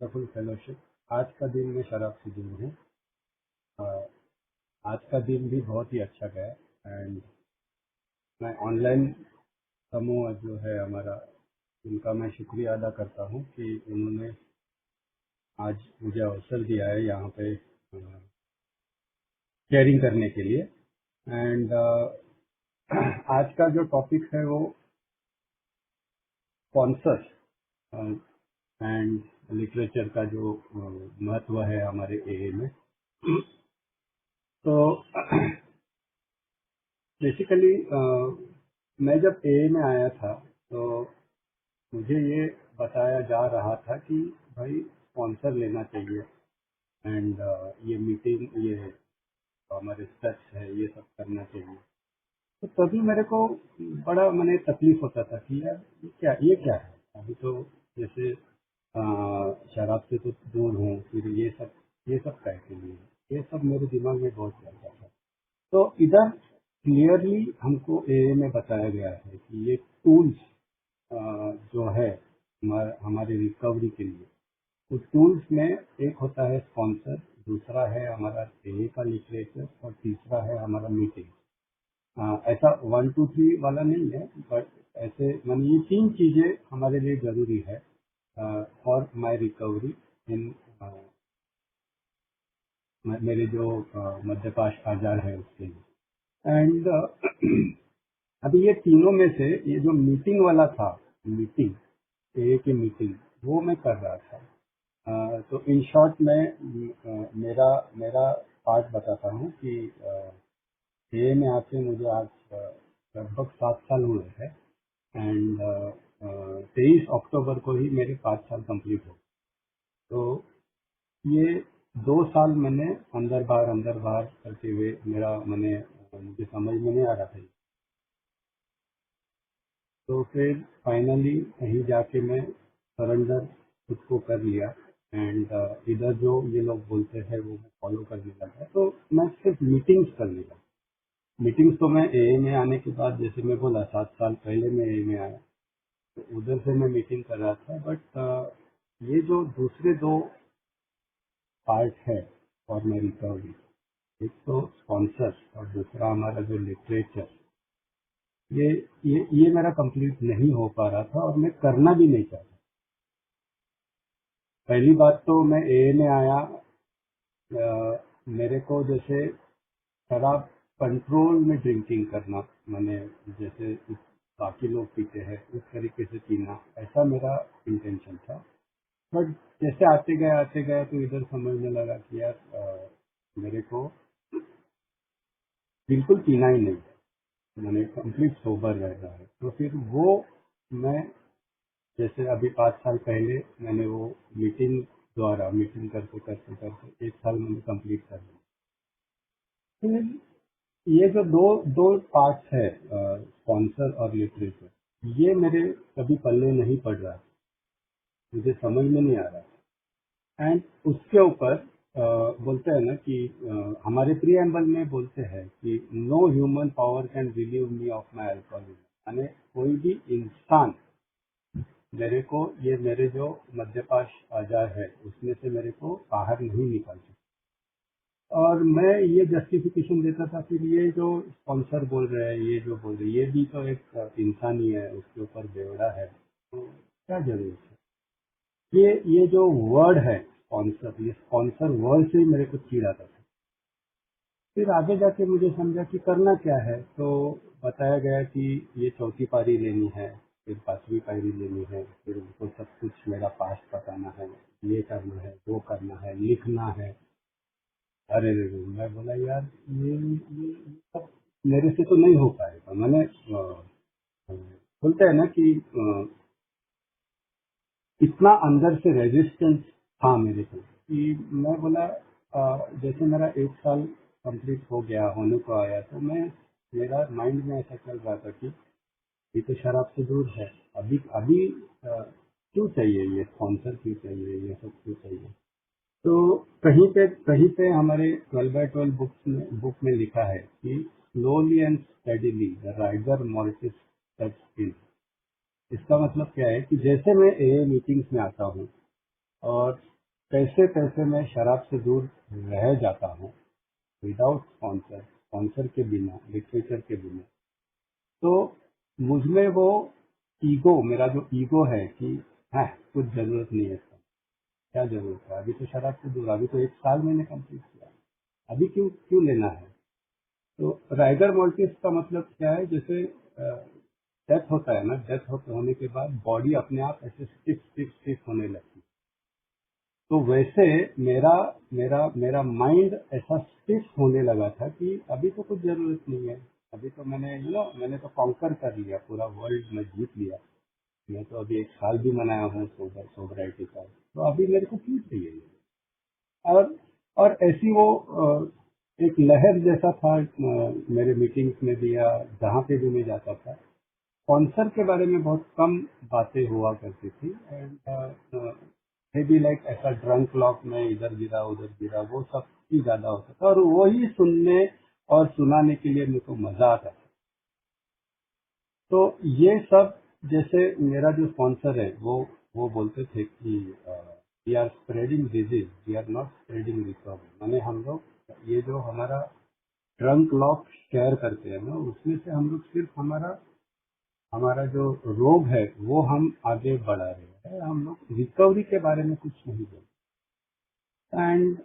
Praful fellowship. आज का दिन मैं शराब से दूर हूँ। अ, आज का दिन भी बहुत ही अच्छा गया। एंड मैं ऑनलाइन समूह जो है हमारा, उनका मैं शुक्रिया अदा करता हूँ कि उन्होंने आज मुझे अवसर दिया है यहाँ पे शेयरिंग करने के लिए। एंड आज का जो टॉपिक है वो स्पॉन्सर एंड लिटरेचर का जो महत्व है हमारे एए में। तो बेसिकली मैं जब एए में आया था तो मुझे ये बताया जा रहा था कि भाई स्पॉन्सर लेना चाहिए। एंड ये मीटिंग, ये हमारे स्टेप्स है, ये सब करना चाहिए। तो तभी मेरे को बड़ा मैंने तकलीफ होता था कि यार ये क्या है। अभी तो जैसे शराब से तो दूर हूँ, फिर ये सब काय के लिए, ये सब मेरे दिमाग में बहुत चलता था। तो इधर क्लियरली हमको एए में बताया गया है कि ये टूल्स जो है हमारे रिकवरी के लिए, उस टूल्स में एक होता है स्पॉन्सर, दूसरा है हमारा एए का लिटरेचर, और तीसरा है हमारा मीटिंग। ऐसा 1 2 3 वाला नहीं है, बट ऐसे मानिए ये 3 चीजें हमारे लिए जरूरी है फॉर माय रिकवरी इन मेरे जो मध्यपाश आजार है उसके लिए। एंड अभी ये तीनों में से ये जो मीटिंग वाला था, मीटिंग, ए की मीटिंग, वो मैं कर रहा था। तो इन शॉर्ट मैं मेरा मेरा पार्ट बताता हूँ कि ए में आके मुझे आज लगभग 7 साल हुए हैं। एंड 23 अक्टूबर को ही मेरे 5 साल कंप्लीट हो। तो ये 2 साल मैंने अंदर बाहर करते हुए मुझे समझ में नहीं आ रहा था। तो फिर फाइनली कहीं जाके मैं सरेंडर खुद को कर लिया। एंड इधर जो ये लोग बोलते हैं वो मैं फॉलो करने लगा। तो मैं सिर्फ मीटिंग्स करने लगा। मीटिंग्स तो मैं एए में आने के बाद, जैसे मैं बोला 7 साल पहले मैं एए में आया, तो उधर से मैं मीटिंग कर रहा था। बट ये जो दूसरे दो पार्ट है फॉर माई रिकवरी, एक तो स्पॉन्सर और दूसरा हमारा जो लिटरेचर, ये ये मेरा कंप्लीट नहीं हो पा रहा था और मैं करना भी नहीं चाहता। पहली बात तो मैं एए में आया, मेरे को जैसे शराब कंट्रोल में ड्रिंकिंग करना, मैंने जैसे बाकी लोग पीते हैं उस तरीके से पीना, ऐसा मेरा इंटेंशन था। बट जैसे आते गए तो इधर समझने लगा कि यार मेरे को बिल्कुल पीना ही नहीं है, मैंने कंप्लीट सोबर रहना है। तो फिर वो मैं, जैसे अभी 5 साल पहले मैंने वो मीटिंग करते करते करते 1 साल मैंने कंप्लीट कर लिया। फिर ये जो दो दो पार्ट्स है, स्पॉन्सर और लिटरेचर, ये मेरे कभी पल्ले नहीं पड़ रहा, मुझे समझ में नहीं आ रहा। एंड उसके ऊपर बोलते हैं ना कि हमारे प्रीएम्बल में बोलते हैं कि no human power can relieve me of my alcoholism. यानी कोई भी इंसान मेरे को, ये मेरे जो मध्यपाश आजार है उसमें से मेरे को बाहर नहीं निकाल सकता। और मैं ये जस्टिफिकेशन देता था, फिर ये जो स्पॉन्सर बोल रहे हैं, ये जो बोल रहे हैं, ये भी तो एक इंसान ही है, उसके ऊपर बेवड़ा है, तो क्या जरूरत है। ये जो वर्ड है स्पॉन्सर, ये स्पॉन्सर वर्ड से ही मेरे को चिढ़ आता था। फिर आगे जाके मुझे समझा कि करना क्या है। तो बताया गया कि ये चौथी पारी लेनी है, फिर 5वीं पारी लेनी है, फिर उनको सब कुछ मेरा पास्ट बताना है, ये करना है, वो करना है, लिखना है। अरे रे रे, मैं बोला यार ये सब मेरे से तो नहीं हो पाएगा। मैंने बोलते हैं ना कि इतना अंदर से रेजिस्टेंस था मेरे को कि मैं बोला जैसे मेरा 1 साल कंप्लीट हो गया, होने को आया, तो मैं, मेरा माइंड में ऐसा चल रहा था कि ये तो शराब से दूर है, अभी अभी क्यों चाहिए ये स्पॉन्सर, क्यों चाहिए ये सब, क्यों चाहिए। तो कहीं पे हमारे 12/12 बुक में लिखा है कि slowly and steadily the rigor mortis sets in. इसका मतलब क्या है कि जैसे मैं ए मीटिंग्स में आता हूँ और कैसे कैसे मैं शराब से दूर रह जाता हूँ विदाउट स्पॉन्सर, स्पॉन्सर के बिना, लिटरेचर के बिना। तो मुझमें वो ईगो, मेरा जो ईगो है कि हाँ कुछ जरूरत नहीं है इसका, क्या जरूरत है, अभी तो शराब से दूर, अभी तो 1 साल मैंने कंप्लीट किया, अभी क्यों क्यों लेना है। तो राइगर मोर्टिस का मतलब क्या है, जैसे डेथ होता है ना, डेथ होने के बाद बॉडी अपने आप ऐसे स्टिफ स्टिफ स्टिफ होने लगती है। तो वैसे मेरा मेरा मेरा माइंड ऐसा स्टिफ होने लगा था कि अभी तो कुछ जरूरत नहीं है, अभी तो मैंने मैंने तो कॉन्कर कर लिया, पूरा वर्ल्ड में जीत लिया, मैं तो अभी 1 साल भी मनाया हूँ सोबराइटी का, तो अभी मेरे को क्यों चाहिए। और और ऐसी वो एक लहर जैसा था मेरे मीटिंग्स में भी या जहाँ पे भी मैं जाता था, स्पॉन्सर के बारे में बहुत कम बातें हुआ करती थी। एंड मे बी लाइक ऐसा ड्रंक लॉक में इधर गिरा उधर गिरा, वो सब ही ज्यादा होता था, और वही सुनने और सुनाने के लिए मेरे को मजा आता था। तो ये सब, जैसे मेरा जो स्पॉन्सर है वो बोलते थे कि we are spreading disease, we are not spreading recovery, माने हम लोग ये जो हमारा ट्रंक लॉक शेयर करते हैं ना, उसमें से हम लोग सिर्फ हमारा हमारा जो रोग है वो हम आगे बढ़ा रहे हैं, हम लोग रिकवरी के बारे में कुछ नहीं बोलते। एंड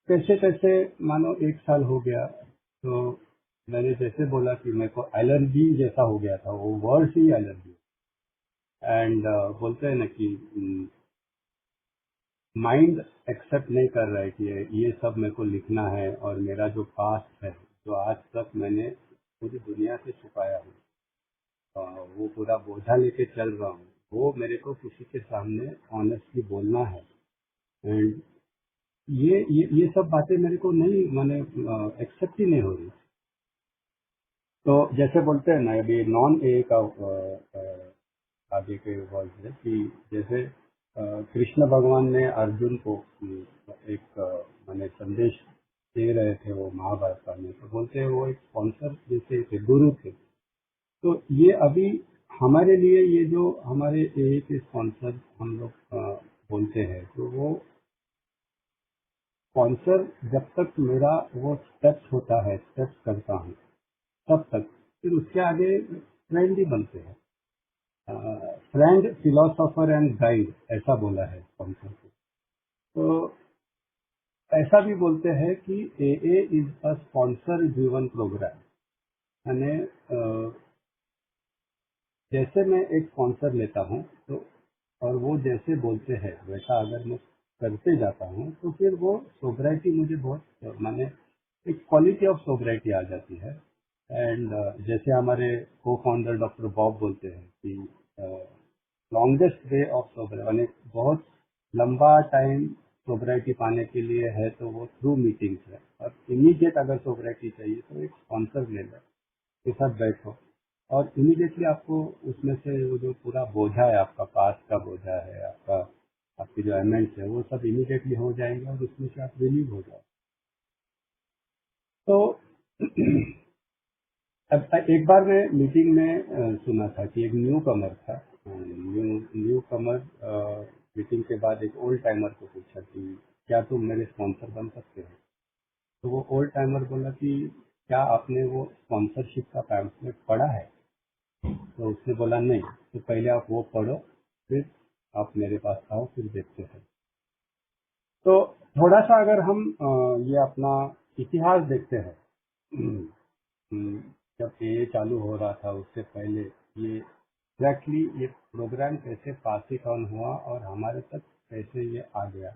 कैसे कैसे मानो 1 साल हो गया, तो मैंने जैसे बोला कि मेरे को एलर्जी जैसा हो गया था, वो वर्ड ही एलर्जी। एंड बोलते हैं ना कि माइंड एक्सेप्ट नहीं कर रहा है कि ये सब मेरे को लिखना है, और मेरा जो पास्ट है, जो आज तक मैंने पूरी दुनिया से छुपाया हूँ, वो पूरा बोझा लेके चल रहा हूँ, वो मेरे को किसी के सामने ऑनेस्टली बोलना है। एंड ये सब बातें मेरे को नहीं, मैंने एक्सेप्ट ही नहीं हो रही। तो जैसे बोलते हैं ना, अभी नॉन ए का आगे के वर्ड है कि जैसे कृष्ण भगवान ने अर्जुन को एक माने संदेश दे रहे थे वो महाभारत का में, तो बोलते हैं वो एक स्पॉन्सर जैसे थे, गुरु थे। तो ये अभी हमारे लिए ये जो हमारे ए के स्पॉन्सर हम लोग बोलते हैं, तो वो स्पॉन्सर जब तक मेरा वो स्टेप्स होता है, स्टेप्स करता हूँ तब तक, फिर उसके आगे फ्रेंड ही बनते हैं। फ्रेंड, फिलोसोफर एंड गाइड, ऐसा बोला है स्पॉन्सर को। तो ऐसा भी बोलते हैं कि A is a sponsor driven program, यानी जैसे मैं एक स्पॉन्सर लेता हूँ तो, और वो जैसे बोलते हैं वैसा अगर मैं करते जाता हूँ, तो फिर वो सोबराइटी मुझे बहुत माने एक क्वालिटी ऑफ सोबराइटी आ जाती है। एंड जैसे हमारे को फाउंडर डॉक्टर बॉब बोलते हैं कि लॉन्गेस्ट वे ऑफ सोबराइटी, यानी बहुत लंबा टाइम सोबराइटी पाने के लिए है तो वो थ्रू मीटिंग्स है, और इमीडिएट अगर सोबराइटी चाहिए तो एक स्पॉन्सर ले लो, के साथ बैठो, और इमीडिएटली आपको उसमें से वो जो पूरा बोझा है, आपका पास का बोझा है, आपका आपकी जो अमेंट्स है, वो सब इमीडिएटली हो जाएंगे, और उसमें से आप रिलीव हो जाओ। तो अब एक बार मैं मीटिंग में सुना था कि एक न्यू कमर था, न्यू कमर मीटिंग के बाद एक ओल्ड टाइमर को पूछा कि क्या तुम मेरे स्पॉन्सर बन सकते हो। तो वो ओल्ड टाइमर बोला कि क्या आपने वो स्पॉन्सरशिप का पैम्फलेट पढ़ा है। तो उसने बोला नहीं, तो पहले आप वो पढ़ो, फिर आप मेरे पास आओ, फिर देखते हैं। तो थोड़ा सा अगर हम ये अपना इतिहास देखते हैं, हम्म, जब ये चालू हो रहा था उससे पहले ये एग्जैक्टली ये प्रोग्राम कैसे पास इट ऑन हुआ और हमारे तक कैसे ये आ गया।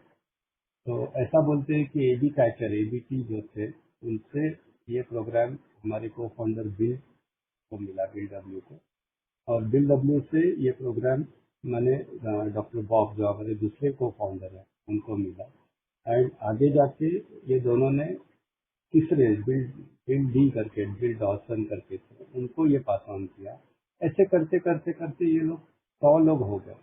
तो ऐसा बोलते हैं कि एबी कैचर, एबीटी जो थे, उनसे ये प्रोग्राम हमारे को फाउंडर बिल को मिला, बिल डब्ल्यू को, और बिल डब्ल्यू से ये प्रोग्राम मैंने डॉक्टर बॉब जो हमारे दूसरे को फाउंडर है उनको मिला। एंड आगे जाके ये दोनों ने तीसरे बिल बिल डी करके, बिल डॉसन करके थे, उनको ये पास ऑन किया। ऐसे करते करते करते ये लोग 100 लोग हो गए।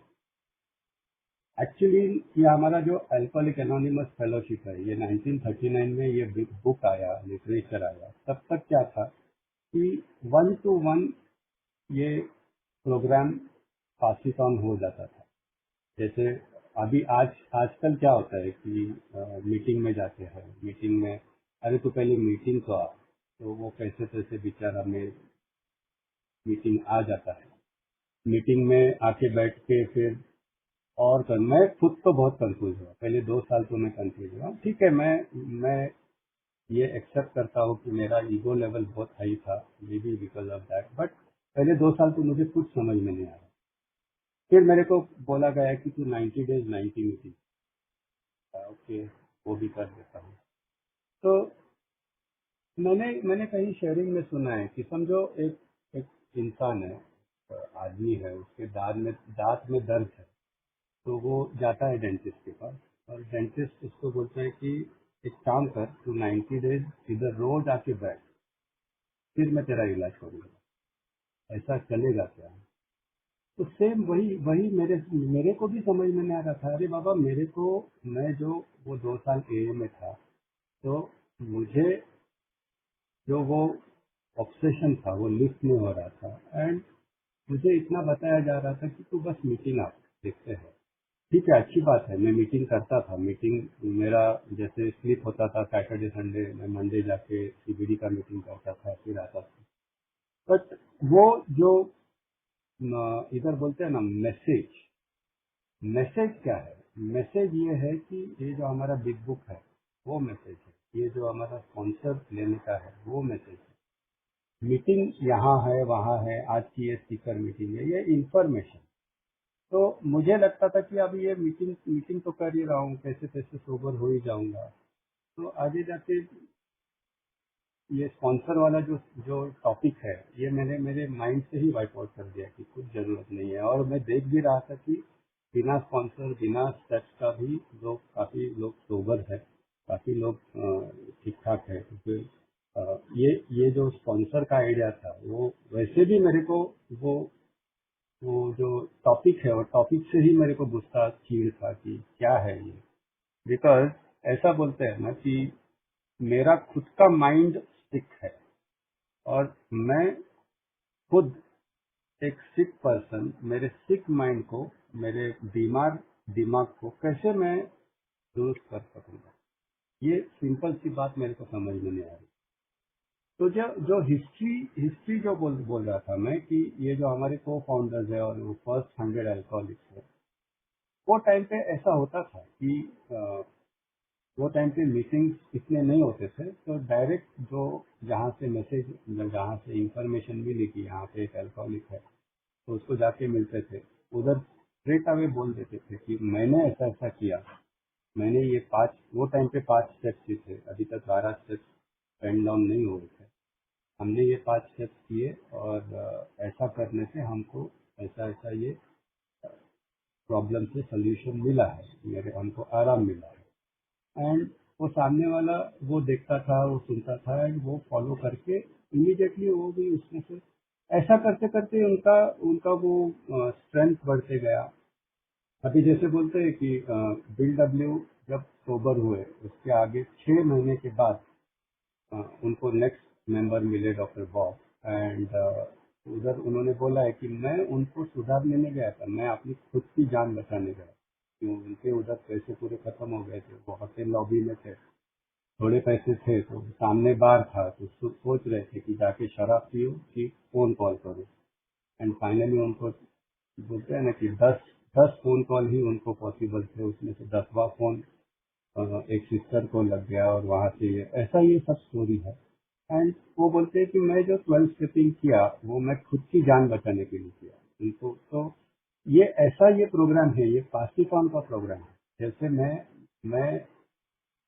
एक्चुअली ये हमारा जो अल्कोहलिक एनोनिमस फेलोशिप है, ये 1939 में ये बुक आया, लिटरेचर आया, तब तक क्या था कि 1 to 1 ये प्रोग्राम पास ऑन हो जाता था। जैसे अभी आजकल क्या होता है कि मीटिंग में जाते हैं, मीटिंग में अरे तो पहले मीटिंग तो आ, तो वो कैसे तैसे बेचारा में मीटिंग आ जाता है, मीटिंग में आके बैठ के फिर और कर, मैं खुद तो बहुत कंफ्यूज हुआ, पहले 2 साल तो मैं कंफ्यूज हुआ। ठीक है, मैं ये एक्सेप्ट करता हूँ कि मेरा ईगो लेवल बहुत हाई था, may be because of that, but पहले 2 साल तो मुझे कुछ समझ में नहीं आ रहा। फिर मेरे को बोला गया कि तू 90 डेज 90 मीटिंग, ओके वो भी कर देता हूँ। तो मैंने कहीं शेयरिंग में सुना है कि समझो एक एक इंसान है, आदमी है, उसके दांत में दर्द है, तो वो जाता है डेंटिस्ट के पास, और डेंटिस्ट उसको बोलता है कि एक काम कर, तू 90 डेज इधर रोज आके बैठ, फिर मैं तेरा इलाज करूंगा, ऐसा चलेगा क्या? तो सेम वही वही मेरे को भी समझ में नहीं आ रहा था। अरे बाबा, मेरे को, मैं जो वो 2 साल एए में था, तो मुझे जो वो ऑब्सेशन था वो लिफ्ट में हो रहा था, एंड मुझे इतना बताया जा रहा था कि तू बस मीटिंग आप देखते हैं। ठीक है, अच्छी बात है, मैं मीटिंग करता था, मीटिंग मेरा जैसे स्लिप होता था सैटरडे संडे, मैं मंडे जाके सीबीडी का मीटिंग करता था, फिर आता था। बट वो जो इधर बोलते हैं ना मैसेज, मैसेज क्या है? मैसेज ये है कि ये जो हमारा बिग बुक है वो मैसेज है, ये जो हमारा स्पॉन्सर लेने का है वो मैसेज है, मीटिंग यहाँ है वहाँ है, आज की ये स्पीकर मीटिंग है, ये इंफॉर्मेशन। तो मुझे लगता था कि अभी ये मीटिंग मीटिंग तो कर ही रहा हूँ, कैसे कैसे सोबर हो ही जाऊंगा, तो आगे जाके ये स्पॉन्सर वाला जो जो टॉपिक है, ये मैंने मेरे माइंड से ही वाइप आउट कर दिया कि कुछ जरूरत नहीं है। और मैं देख भी रहा था कि बिना स्पॉन्सर बिना स्टेप्स का भी लोग, काफी लोग सोबर है, काफी लोग ठीक ठाक है, क्योंकि ये जो स्पॉन्सर का आइडिया था वो वैसे भी मेरे को, वो वो जो टॉपिक है वो टॉपिक से ही मेरे को गुस्सा चीड़ था कि क्या है ये। बिकॉज ऐसा बोलते हैं ना कि मेरा खुद का माइंड सिक है, और मैं खुद एक सिक पर्सन, मेरे सिक माइंड को, मेरे बीमार दिमाग को कैसे मैं दुरुस्त कर सकूंगा, ये सिंपल सी बात मेरे को समझ में नहीं आ रही। तो जो जो हिस्ट्री हिस्ट्री जो बोल रहा था मैं कि ये जो हमारे को फाउंडर्स है और वो फर्स्ट 100 अल्कोहलिक्स है, वो टाइम पे ऐसा होता था कि वो टाइम पे मीटिंग्स इतने नहीं होते थे, तो डायरेक्ट जो जहाँ से मैसेज, जहाँ से इंफॉर्मेशन मिली कि यहाँ पे एक अल्कोहलिक है, तो उसको जाके मिलते थे, उधर स्ट्रेट अवे बोल देते थे कि मैंने ऐसा ऐसा किया, मैंने ये 5, वो टाइम पे 5 स्टेप्स ही थे, अभी तक 12 स्टेप्स पेन डाउन नहीं हुए थे, हमने ये 5 स्टेप्स किए, और ऐसा करने से हमको ऐसा ऐसा ये प्रॉब्लम से सोल्यूशन मिला है, मेरे हमको आराम मिला है। एंड वो सामने वाला वो देखता था, वो सुनता था, एंड वो फॉलो करके इमीडिएटली वो भी उसमें से ऐसा करते करते उनका उनका वो स्ट्रेंथ बढ़ते गया। अभी जैसे बोलते हैं कि बिल डब्ल्यू जब सोबर हुए, उसके आगे 6 महीने के बाद उनको नेक्स्ट मेंबर मिले, डॉक्टर बॉब, एंड उधर उन्होंने बोला है कि मैं उनको सुधारने नहीं गया था, मैं अपनी खुद की जान बचाने गया, क्यों उनके उधर पैसे पूरे खत्म हो गए थे, वो होटल लॉबी में थे, थोड़े पैसे थे, तो सामने बार था, तो सोच रहे थे कि जाके शराब पियो कि फोन कॉल करो, एंड फाइनली उनको बोलते हैं ना कि 10 फोन कॉल ही उनको पॉसिबल थे, उसमें से 10वां फोन एक सिस्टर को लग गया, और वहां से ऐसा ये सब स्टोरी है। एंड वो बोलते हैं कि मैं जो 12 स्टेपिंग किया वो मैं खुद की जान बचाने के लिए किया उनको। तो ये ऐसा ये प्रोग्राम है, ये पासिकॉन का प्रोग्राम है। जैसे मैं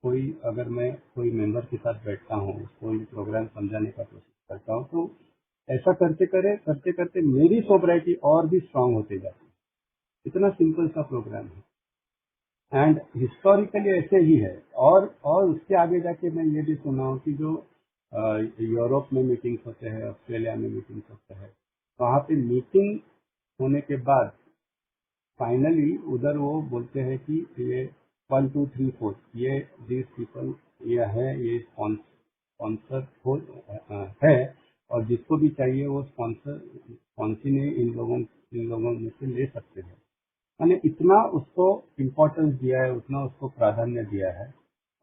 कोई, अगर मैं कोई मेंबर के साथ बैठता हूँ, उसको ये प्रोग्राम समझाने का कोशिश करता हूँ, तो ऐसा करते करते मेरी सोब्राइटी और भी स्ट्रांग होते जाती है। इतना सिंपल सा प्रोग्राम है, एंड हिस्टोरिकली ऐसे ही है। और उसके आगे जाके मैं ये भी सुना हूँ कि जो यूरोप में मीटिंग्स होते हैं, ऑस्ट्रेलिया में मीटिंग्स होते हैं, वहाँ पे मीटिंग होने के बाद फाइनली उधर वो बोलते हैं कि ये 1 2 3 4 ये दिस पीपल, ये है, ये स्पॉन्सर हो है, और जिसको भी चाहिए वो स्पॉन्सर, स्पॉन्सी ने इन लोगों में से ले सकते हैं। मैंने इतना उसको इम्पोर्टेंस दिया है, उतना उसको प्राधान्य दिया है,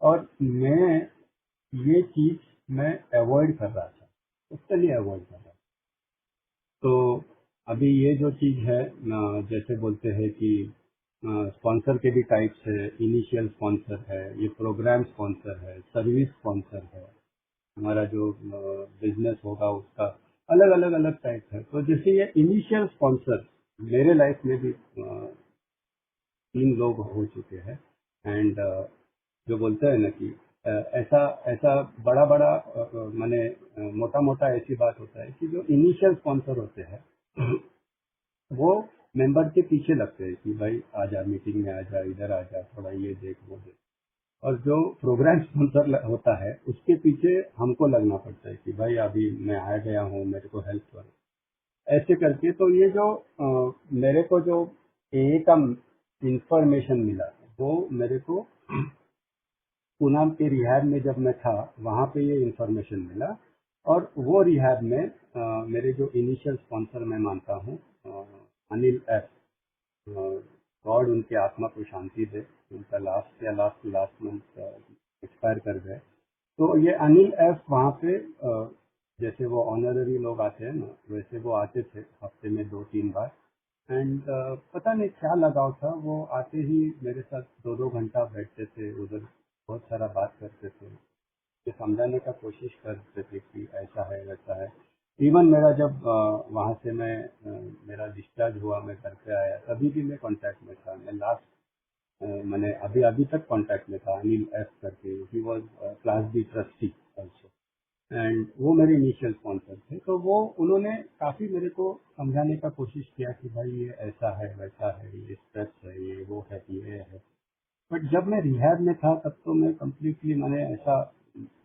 और मैं ये चीज मैं अवॉइड कर रहा था, उसके लिए अवॉइड कर रहा था। तो अभी ये जो चीज है जैसे बोलते हैं कि स्पॉन्सर के भी टाइप्स है, इनिशियल स्पॉन्सर है, ये प्रोग्राम स्पॉन्सर है, सर्विस स्पॉन्सर है, हमारा जो बिजनेस होगा उसका अलग अलग अलग टाइप है। तो जैसे ये इनिशियल स्पॉन्सर मेरे लाइफ में भी 3 लोग हो चुके हैं। एंड जो बोलते हैं ना कि ऐसा ऐसा बड़ा बड़ा माने मोटा मोटा ऐसी बात होता है कि जो इनिशियल स्पॉन्सर होते हैं वो मेंबर के पीछे लगते हैं कि भाई आजा, मीटिंग में आजा, इधर आजा, थोड़ा ये देख वो देख। और जो प्रोग्राम स्पॉन्सर होता है उसके पीछे हमको लगना पड़ता है कि भाई अभी मैं आ गया हूँ, मेरे को हेल्प करो, ऐसे करके। तो ये जो मेरे को जो ए का इंफॉर्मेशन मिला वो मेरे को पूनम के रिहैब में जब मैं था वहाँ पे ये इंफॉर्मेशन मिला। और वो रिहैब में मेरे जो इनिशियल स्पॉन्सर मैं मानता हूँ अनिल एफ, गॉड उनकी आत्मा को शांति दे, उनका लास्ट मंथ एक्सपायर कर गए। तो ये अनिल एफ वहाँ पे जैसे वो ऑनररी लोग आते हैं ना, वैसे वो आते थे हफ्ते में 2-3 बार। एंड पता नहीं क्या लगाव था, वो आते ही मेरे साथ 2-2 घंटा बैठते थे उधर, बहुत सारा बात करते थे, ये समझाने का कोशिश करते थे कि ऐसा है वैसा है। इवन मेरा जब वहाँ से मैं मेरा डिस्चार्ज हुआ, मैं घर पे आया, तभी भी मैं कांटेक्ट में था। मैं लास्ट मैंने अभी अभी तक कांटेक्ट में था अनिल एफ करके, he was class B trustee also. And वो मेरे इनिशियल स्पॉन्सर थे। तो वो उन्होंने काफ़ी मेरे को समझाने का कोशिश किया कि भाई ये ऐसा है वैसा है, ये स्ट्रेस है, ये वो है, ये है। बट जब मैं रिहैब में था तब तो मैं कम्प्लीटली, मैंने ऐसा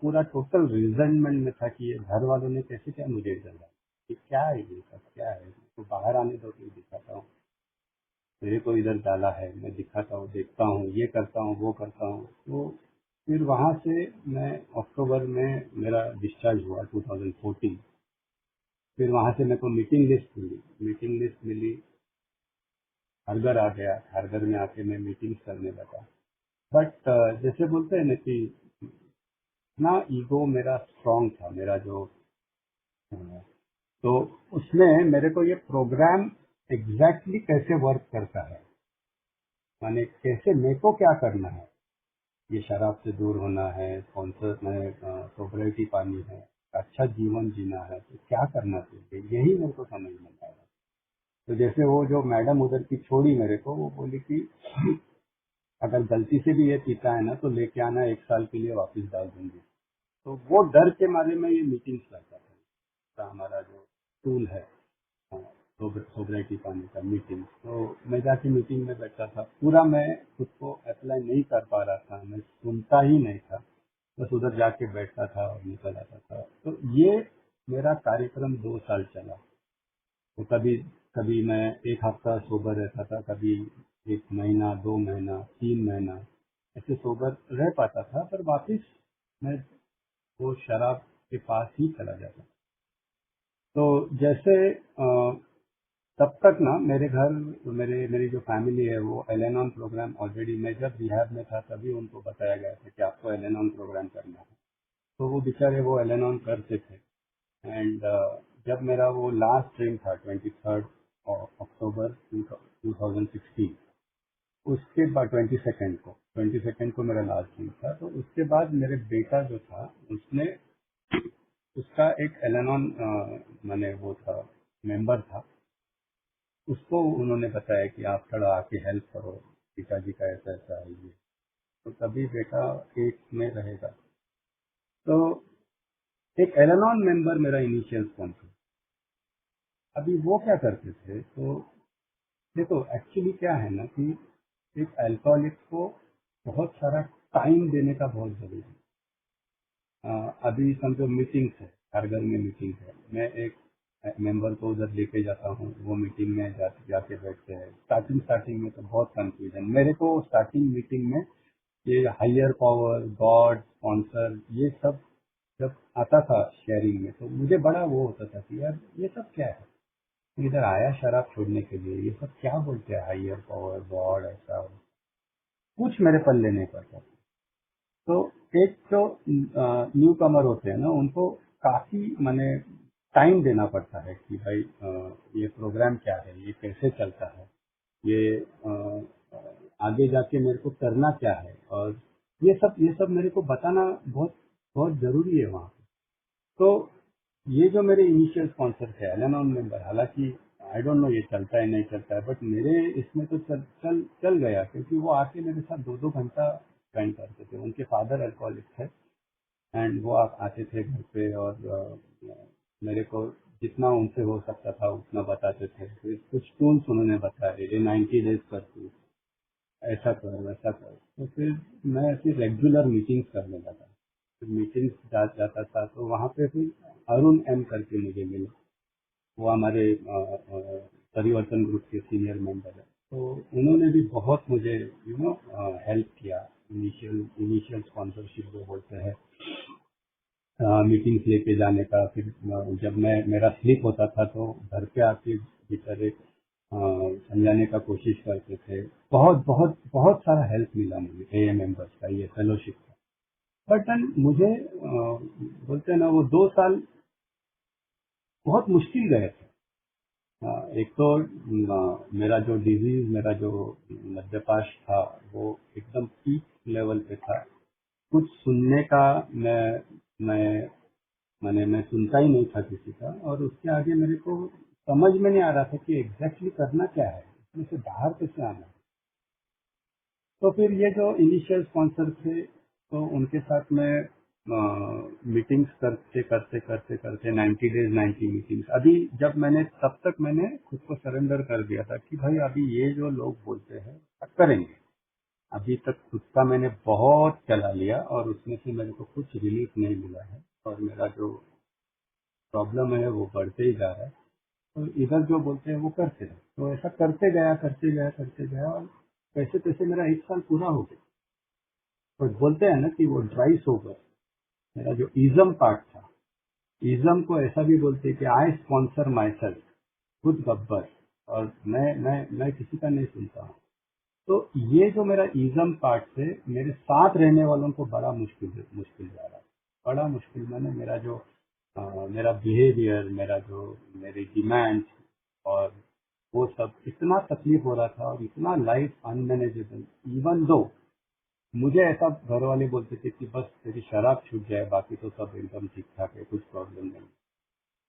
पूरा टोटल रिजल्टमेंट में था कि ये घर वालों ने कैसे क्या मुझे रिजल्ट दिया, ये क्या है, ये सब क्या है, तो बाहर आने दो, तो दिखाता हूँ, मेरे को इधर डाला है, मैं दिखाता हूँ, देखता हूँ, ये करता हूँ, वो करता हूँ। तो फिर वहाँ से मैं अक्टूबर में मेरा डिस्चार्ज हुआ 2014। फिर वहाँ से मेरे को मीटिंग लिस्ट मिली, हर घर आ गया, हर घर में आके मैं मीटिंग्स करने लगा। बट जैसे बोलते हैं ना कि इतना ईगो मेरा स्ट्रांग था, मेरा जो तो उसमें मेरे को ये प्रोग्राम एग्जैक्टली कैसे वर्क करता है, माने कैसे मेरे को क्या करना है, ये शराब से दूर होना है, स्पॉन्सर में सोबरिटी पानी है, अच्छा जीवन जीना है, तो क्या करना चाहिए, यही मेरे को समझ में आया। तो जैसे वो जो मैडम उधर की छोड़ी मेरे को, वो बोली कि अगर गलती से भी ये पीता है ना तो लेके आना, 1 साल के लिए वापस डाल दूंगी। तो वो डर के मारे में ये मीटिंग्स करता था। तो हमारा जो टूल है सोबराइटी पाने का मीटिंग, तो मैं जाके मीटिंग में बैठा था, पूरा मैं खुद को अप्लाई नहीं कर पा रहा था, मैं सुनता ही नहीं था, बस उधर जाके बैठता था और निकल आता था। तो ये मेरा कार्यक्रम 2 साल चला। तो कभी कभी मैं एक हफ्ता सोबर रहता था, कभी 1 महीना, 2 महीना, 3 महीना ऐसे सोबर रह पाता था, पर वापिस मैं वो शराब के पास ही चला जाता। तो जैसे तब तक ना मेरे घर, मेरी जो फैमिली है वो एल-एन-ऑन प्रोग्राम ऑलरेडी, मैं जब रिहैब में था तभी उनको बताया गया था कि आपको एल-एन-ऑन प्रोग्राम करना है। तो वो बेचारे वो एल-एन-ऑन करते थे। एंड जब मेरा वो लास्ट ड्रिंक था 23 अक्टूबर 2016, उसके बाद 22 को मेरा लास्ट ड्रिंक था। तो उसके बाद मेरे बेटा जो था उसने, उसका एक एल-एन-ऑन मैंने वो था, मेंबर था, उसको उन्होंने बताया कि आप थोड़ा आके हेल्प करो, पिताजी का ऐसा ऐसा है ये, तो तभी बेटा एक में रहेगा। तो एक एल-एन-ऑन मेंबर मेरा इनिशियल स्पॉन्सर, अभी वो क्या करते थे, तो देखो एक्चुअली क्या है ना कि एक अल्कोहलिक को बहुत सारा टाइम देने का बहुत जरूरी है। अभी समझो मीटिंग्स है, हर घर में मीटिंग है, मैं एक मेंबर को उधर लेके जाता हूँ, वो मीटिंग में जाके बैठते हैं। स्टार्टिंग में तो बहुत कंफ्यूजन मेरे को, स्टार्टिंग मीटिंग में ये हायर पावर, गॉड, स्पॉन्सर, ये सब जब आता था शेयरिंग में, तो मुझे बड़ा वो होता था कि यार ये सब क्या है। इधर आया शराब छोड़ने के लिए, ये सब क्या बोलते हैं हायर पावर गॉड ऐसा, कुछ मेरे पल्ले नहीं पड़ता। तो एक जो न्यू कमर होते हैं ना, उनको काफी माने टाइम देना पड़ता है कि भाई ये प्रोग्राम क्या है, ये कैसे चलता है, ये आगे जाके मेरे को करना क्या है, और ये सब मेरे को बताना बहुत बहुत जरूरी है वहाँ पे। तो ये जो मेरे इनिशियल स्पॉन्सर थे एल-एन-ऑन मेंबर, हालांकि आई डोंट नो ये चलता है नहीं चलता है, बट मेरे इसमें तो चल गया, क्योंकि वो आके मेरे साथ 2-2 घंटा स्पेंड करते थे। उनके फादर अल्कोहलिक थे, एंड वो आते थे घर पे, और मेरे को जितना उनसे हो सकता था उतना बताते थे। फिर कुछ टूल्स उन्होंने बताए, ये 90 डेज करके ऐसा कर वैसा कर। तो फिर मैं ऐसी रेगुलर मीटिंग्स करने लगा। फिर मीटिंग्स जाता था, तो वहाँ पे फिर अरुण एम करके मुझे मिला। वो हमारे परिवर्तन ग्रुप के सीनियर मेंबर है। तो उन्होंने भी बहुत मुझे हेल्प किया। इनिशियल स्पॉन्सरशिप जो बोलते हैं, मीटिंग्स लेके जाने का। फिर जब मैं मेरा स्लिप होता था तो घर पे आके बेचारे समझाने का कोशिश करते थे। बहुत बहुत बहुत सारा हेल्प मिला मुझे एए मेंबर्स का, ये फेलोशिप का। बट देन मुझे बोलते हैं ना, वो 2 साल बहुत मुश्किल गए थे। एक तो मेरा जो डिजीज, मेरा जो मध्यपाश था, वो एकदम पीक लेवल पे था। कुछ सुनने का मैं मैं सुनता ही नहीं था किसी का, और उसके आगे मेरे को समझ में नहीं आ रहा था कि एग्जैक्टली करना क्या है, इसमें से बाहर कैसे आना है। तो फिर ये जो इनिशियल स्पॉन्सर थे, तो उनके साथ में मीटिंग्स करते करते करते करते 90 डेज 90 मीटिंग्स। अभी जब मैंने, तब तक मैंने खुद को सरेंडर कर दिया था कि भाई अभी ये जो लोग बोलते हैं करेंगे। अभी तक खुद का मैंने बहुत चला लिया, और उसमें से मेरे को कुछ रिलीफ नहीं मिला है, और मेरा जो प्रॉब्लम है वो बढ़ते ही जा रहा है। तो इधर जो बोलते हैं वो करते रहे, तो ऐसा करते गया करते गया करते गया, और कैसे कैसे मेरा 1 साल पूरा हो गया। तो बोलते हैं ना कि वो ड्राई सोबर, मेरा जो इज्म पार्ट था, इज्म को ऐसा भी बोलते हैं कि आई स्पॉन्सर माई सेल्फ, खुद गब्बर, और मैं किसी का नहीं सुनता हूँ। तो ये जो मेरा इज्म पार्ट से मेरे साथ रहने वालों को बड़ा मुश्किल मुश्किल जा रहा है। बड़ा मुश्किल मैंने, मेरा जो मेरा बिहेवियर, मेरा जो मेरी डिमांड्स, और वो सब इतना तकलीफ हो रहा था, और इतना लाइफ अनमैनेजेबल। इवन दो मुझे ऐसा घर वाले बोलते थे कि बस तेरी शराब छूट जाए, बाकी तो सब एकदम ठीक ठाक है, कुछ प्रॉब्लम नहीं।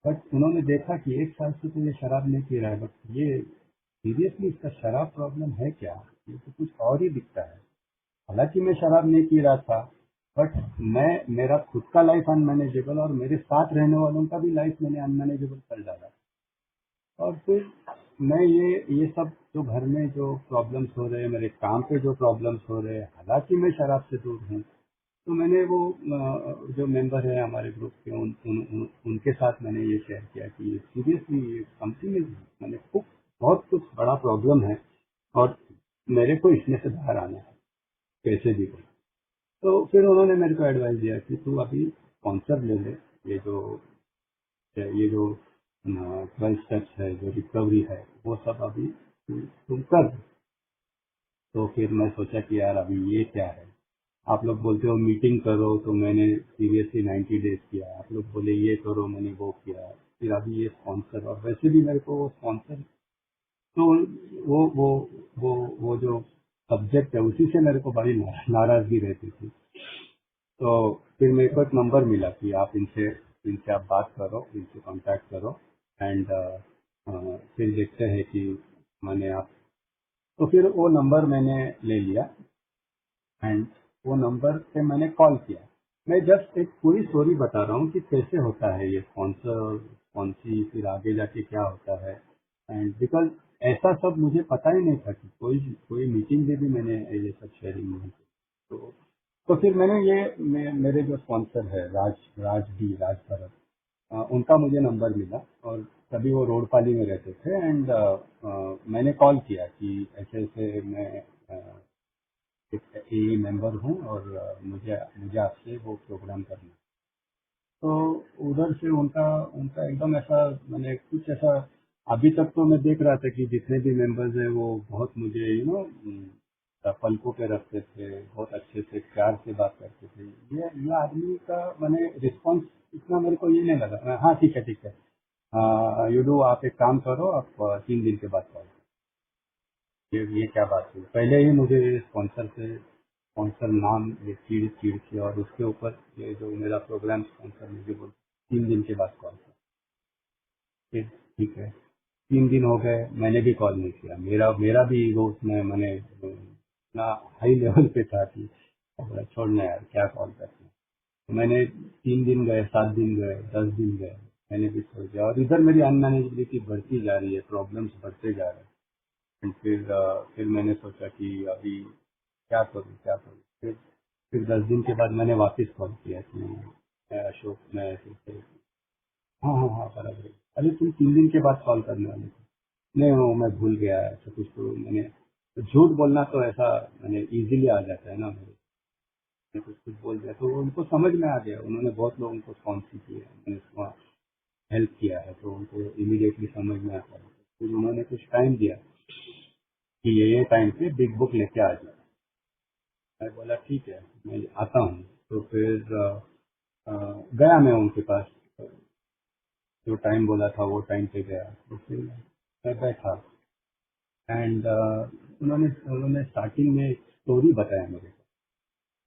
बट उन्होंने देखा कि 1 साल से तो ये शराब नहीं पी रहा है, बट ये सीरियसली इसका शराब प्रॉब्लम है क्या, ये तो कुछ और ही दिखता है। हालांकि मैं शराब नहीं पी रहा था, बट मेरा खुद का लाइफ अनमैनेजेबल, और मेरे साथ रहने वालों का भी लाइफ मैंने अनमैनेजेबल कर डाला। और फिर मैं ये सब जो घर में जो प्रॉब्लम्स हो रहे हैं, मेरे काम पे जो प्रॉब्लम्स हो रहे हैं, हालांकि मैं शराब से दूर हूँ, तो मैंने वो जो मेंबर है हमारे ग्रुप के, उनके साथ मैंने ये शेयर किया कि सीरियसली ये समथिंग इज, मैंने खूब बहुत कुछ बड़ा प्रॉब्लम है, और मेरे को इसमें से बाहर आना है कैसे भी हो। तो फिर उन्होंने मेरे को एडवाइस दिया कि तू अभी स्पॉन्सर ले ले, ये जो 12 स्टेप्स है, जो रिकवरी है, वो सब अभी तुम कर। तो फिर मैं सोचा कि यार अभी ये क्या है। आप लोग बोलते हो मीटिंग करो, तो मैंने सीरियसली 90 डेज किया। आप लोग बोले ये करो, मैंने वो किया। फिर अभी ये स्पॉन्सर, और वैसे भी मेरे को वो स्पॉन्सर, तो वो जो सब्जेक्ट है उसी से मेरे को बड़ी नाराजगी रहती थी। तो फिर मेरे को एक नंबर मिला कि आप इनसे इनसे आप बात करो, इनसे कांटेक्ट करो, एंड फिर देखते हैं कि मैंने आप। तो फिर वो नंबर मैंने ले लिया, एंड वो नंबर पे मैंने कॉल किया। मैं जस्ट एक पूरी स्टोरी बता रहा हूँ कि कैसे होता है ये स्पॉन्सर, कौन सी, फिर आगे जाके क्या होता है। एंड बिकॉज ऐसा सब मुझे पता ही नहीं था कि कोई कोई मीटिंग में भी मैंने ये सब शेयरिंग नहीं की। तो फिर मैंने मेरे जो स्पॉन्सर है राज भरत, उनका मुझे नंबर मिला, और तभी वो रोडपाली में रहते थे। एंड मैंने कॉल किया कि ऐसे ऐसे मैं एक ए मेंबर हूँ, और मुझे मुझे आपसे वो प्रोग्राम करना है। तो उधर से उनका उनका एकदम ऐसा, मैंने कुछ ऐसा अभी तक तो मैं देख रहा था कि जितने भी मेंबर्स हैं वो बहुत मुझे पलकों पे रखते थे, बहुत अच्छे से प्यार से बात करते थे। ये आदमी का मैंने रिस्पॉन्स इतना मेरे को ये नहीं लगा। हाँ ठीक है ठीक है, यू आप एक काम करो, आप 3 दिन के बाद कॉल। ये क्या बात हुई? पहले ही मुझे स्पॉन्सर नाम ये चीड़ चीड़ के, और उसके ऊपर ये जो मेरा प्रोग्राम स्पॉन्सर मुझे बोल 3 दिन के बाद कॉल कर। फिर ठीक है, 3 दिन हो गए, मैंने भी कॉल नहीं किया। मेरा मेरा भी ईगो उसमें मैंने इतना हाई लेवल पे था कि बोला छोड़ना यार, क्या कॉल करते हैं। तो मैंने 3 दिन गए, 7 दिन गए, 10 दिन गए, मैंने भी छोड़ दिया। और इधर मेरी अनमैनेजेबिलिटी बढ़ती जा रही है, प्रॉब्लम्स बढ़ते जा रहे हैं। And फिर मैंने सोचा कि अभी क्या करूँ क्या करूँ। फिर 10 दिन के बाद मैंने वापस कॉल किया कि मैं अशोक, मैं ऐसे ऐसे। हाँ हाँ हाँ बराबर है। अरे तुम 3 दिन के बाद कॉल करने वाले थे। नहीं वो मैं भूल गया, ऐसा कुछ तो मैंने, तो झूठ बोलना तो ऐसा मैंने इजीली आ जाता है ना मेरे। मैंने कुछ कुछ बोल दिया तो उनको समझ में आ गया। उन्होंने बहुत लोगों को स्पॉन्सर किया, मैंने उसको हेल्प किया है, तो उनको इमीडिएटली समझ में आता है। फिर उन्होंने कुछ टाइम दिया कि ये टाइम पे बिग बुक लेके आ जाए। मैं बोला ठीक है, मैं आता हूँ। तो फिर गया मैं उनके पास, जो टाइम बोला था वो टाइम पे गया। तो फिर मैं बैठा, एंड उन्होंने उन्होंने स्टार्टिंग में एक स्टोरी बताया मेरे को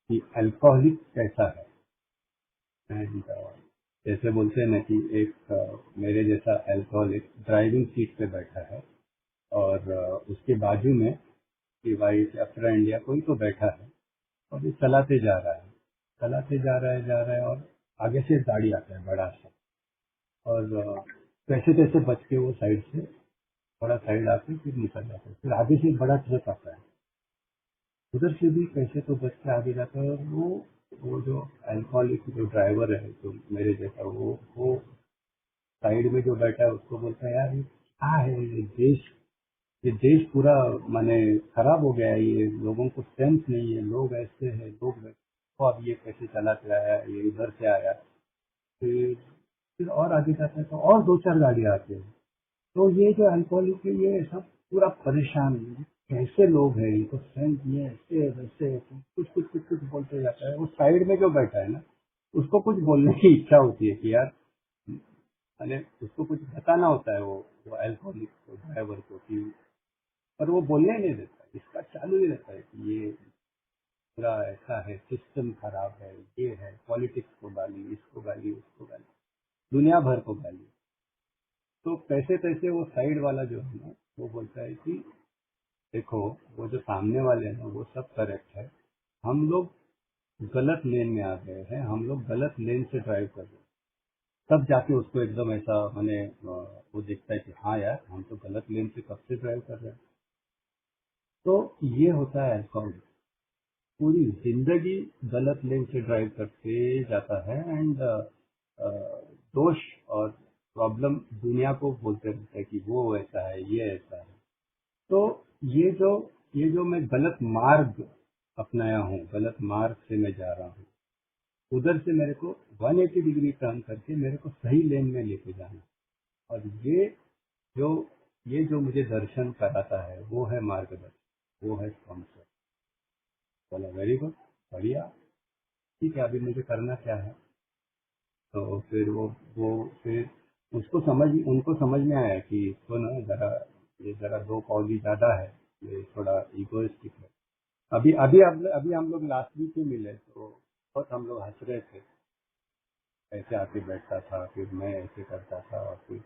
कि अल्कोहलिक कैसा है। एंड जैसे बोलते हैं ना कि एक मेरे जैसा अल्कोहलिक ड्राइविंग सीट पे बैठा है, और उसके बाजू में कि वाइफ या फ्रेंड या कोई तो बैठा है, और ये चलाते जा रहा है, चलाते जा रहा है, और आगे से एक गाड़ी आता है बड़ा सा, और कैसे कैसे बच के वो साइड से थोड़ा साइड आके फिर निकल जाता है। फिर आगे से एक बड़ा ट्रक आता है, उधर से भी कैसे तो बच के आगे जाता है। और वो जो अल्कोहलिक जो ड्राइवर है, जो मेरे जैसा, वो साइड में जो बैठा है उसको बोलता है यार ये क्या है, ये देश पूरा माने खराब हो गया है, ये लोगों को सेंस नहीं है, लोग ऐसे हैं, तो अब ये कैसे चलाते आया, ये इधर से आया। फिर और आगे जाते हैं तो और 2-4 गाड़ियाँ आती हैं। तो ये जो अल्कोहलिक है ये सब पूरा परेशान है। कैसे लोग हैं, इनको सेंस ये ऐसे वैसे कुछ कुछ कुछ कुछ बोलते जाता है। वो साइड में जो बैठा है ना, उसको कुछ बोलने की इच्छा होती है कि यार, मैंने उसको कुछ बताना होता है वो अल्कोहलिक ड्राइवर को कि, पर वो बोलने ही नहीं देता। इसका चालू ही रहता है कि ये पूरा ऐसा है, सिस्टम खराब है, ये है, पॉलिटिक्स को गाली, इसको गाली, उसको गाली, दुनिया भर को गाली। तो कैसे तैसे वो साइड वाला जो है ना, वो बोलता है कि देखो, वो जो सामने वाले हैं ना वो सब करेक्ट है, हम लोग गलत लेन में आ गए हैं, हम लोग गलत लेन से ड्राइव कर रहे हैं। तब जाके उसको एकदम ऐसा मैंने वो देखता है कि हाँ यार, हम तो गलत लेन से कब से ड्राइव कर रहे हैं। तो ये होता है अल्कोहल, पूरी जिंदगी गलत लेन से ड्राइव करते जाता है, एंड दोष और प्रॉब्लम दुनिया को बोलते रहते हैं कि वो ऐसा है, ये ऐसा है। तो ये जो ये जो मैं गलत मार्ग अपनाया हूँ, गलत मार्ग से मैं जा रहा हूँ, उधर से मेरे को 180 डिग्री टर्न करके मेरे को सही लेन में लेके जाना। और जो ये जो मुझे दर्शन कराता है वो है मार्गदर्शन, वो है स्पॉन्सर। बोला वेरी गुड, बढ़िया, ठीक है, अभी मुझे करना क्या है। तो फिर वो फिर उनको समझ में आया कि इसको ना जरा दो कौली ज्यादा है, ये थोड़ा इगोइस्टिक है। अभी हम लोग लास्ट वीक ही मिले, तो बहुत हम लोग हंस रहे थे। ऐसे आके बैठता था, फिर मैं ऐसे करता था, और फिर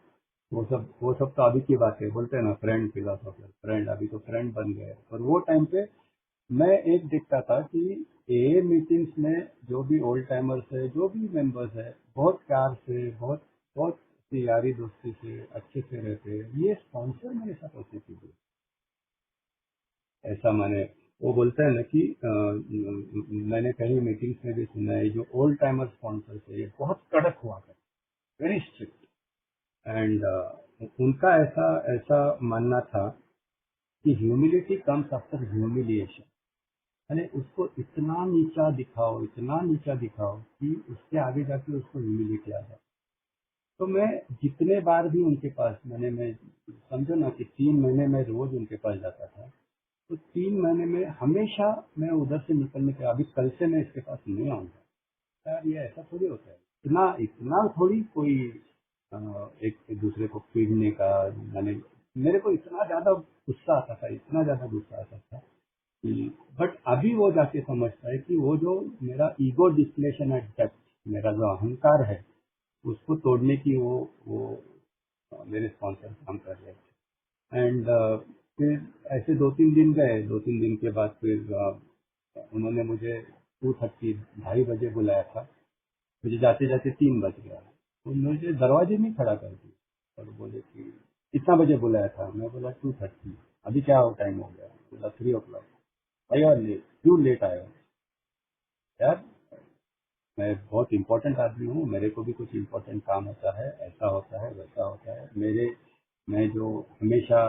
वो सब तो अभी की बात है। बोलते हैं ना फ्रेंड, फिलोसोफर फ्रेंड, अभी तो फ्रेंड बन गए। और वो टाइम पे मैं एक देखता था कि ए मीटिंग्स में जो भी ओल्ड टाइमर्स है, जो भी मेंबर्स है, बहुत प्यार से, बहुत बहुत सी यारी दोस्ती से अच्छे से रहते हैं। ये स्पॉन्सर मेरे साथ ऐसे चीजें, ऐसा मैंने, वो बोलता है ना कि मैंने कहीं मीटिंग्स में भी सुना है, जो ओल्ड टाइमर स्पॉन्सर है ये बहुत कड़क हुआ करते, वेरी स्ट्रिक्ट। एंड उनका ऐसा ऐसा मानना था कि ह्यूमिलिटी कम्स आफ्टर ह्यूमिलिएशन। यानी उसको इतना नीचा दिखाओ, इतना नीचा दिखाओ कि उसके आगे जाके उसको ह्यूमिलिटी आ जाए। तो मैं जितने बार भी उनके पास मैं समझो ना कि 3 महीने में रोज उनके पास जाता था। तो 3 महीने में हमेशा मैं उधर से निकलने के अभी कल से मैं इसके पास नहीं आऊंगा यार, ये ऐसा थोड़ी होता है। इतना इतना थोड़ी कोई अ, एक दूसरे को पीटने का, मैंने मेरे को इतना ज्यादा गुस्सा आता था, इतना ज्यादा गुस्सा आता था कि बट अभी वो जाके समझता है कि वो जो मेरा ईगो डिस्प्लेशन एट डेप्थ, मेरा जो अहंकार है उसको तोड़ने की वो मेरे स्पॉन्सर काम कर रहे थे। एंड फिर ऐसे 2-3 दिन गए, 2-3 दिन के बाद फिर उन्होंने मुझे 2:30 2:30 बजे बुलाया था। मुझे जाते जाते 3 बज गया, तो मुझे दरवाजे में खड़ा कर दिया और बोले कि कितना बजे बुलाया था। मैं बोला 2:30। अभी क्या टाइम हो गया? बोला 3 o'clock। भाई और लेट, क्यों लेट आया यार? मैं बहुत इंपॉर्टेंट आदमी हूँ, मेरे को भी कुछ इंपॉर्टेंट काम होता है, ऐसा होता है वैसा होता है। मैं जो हमेशा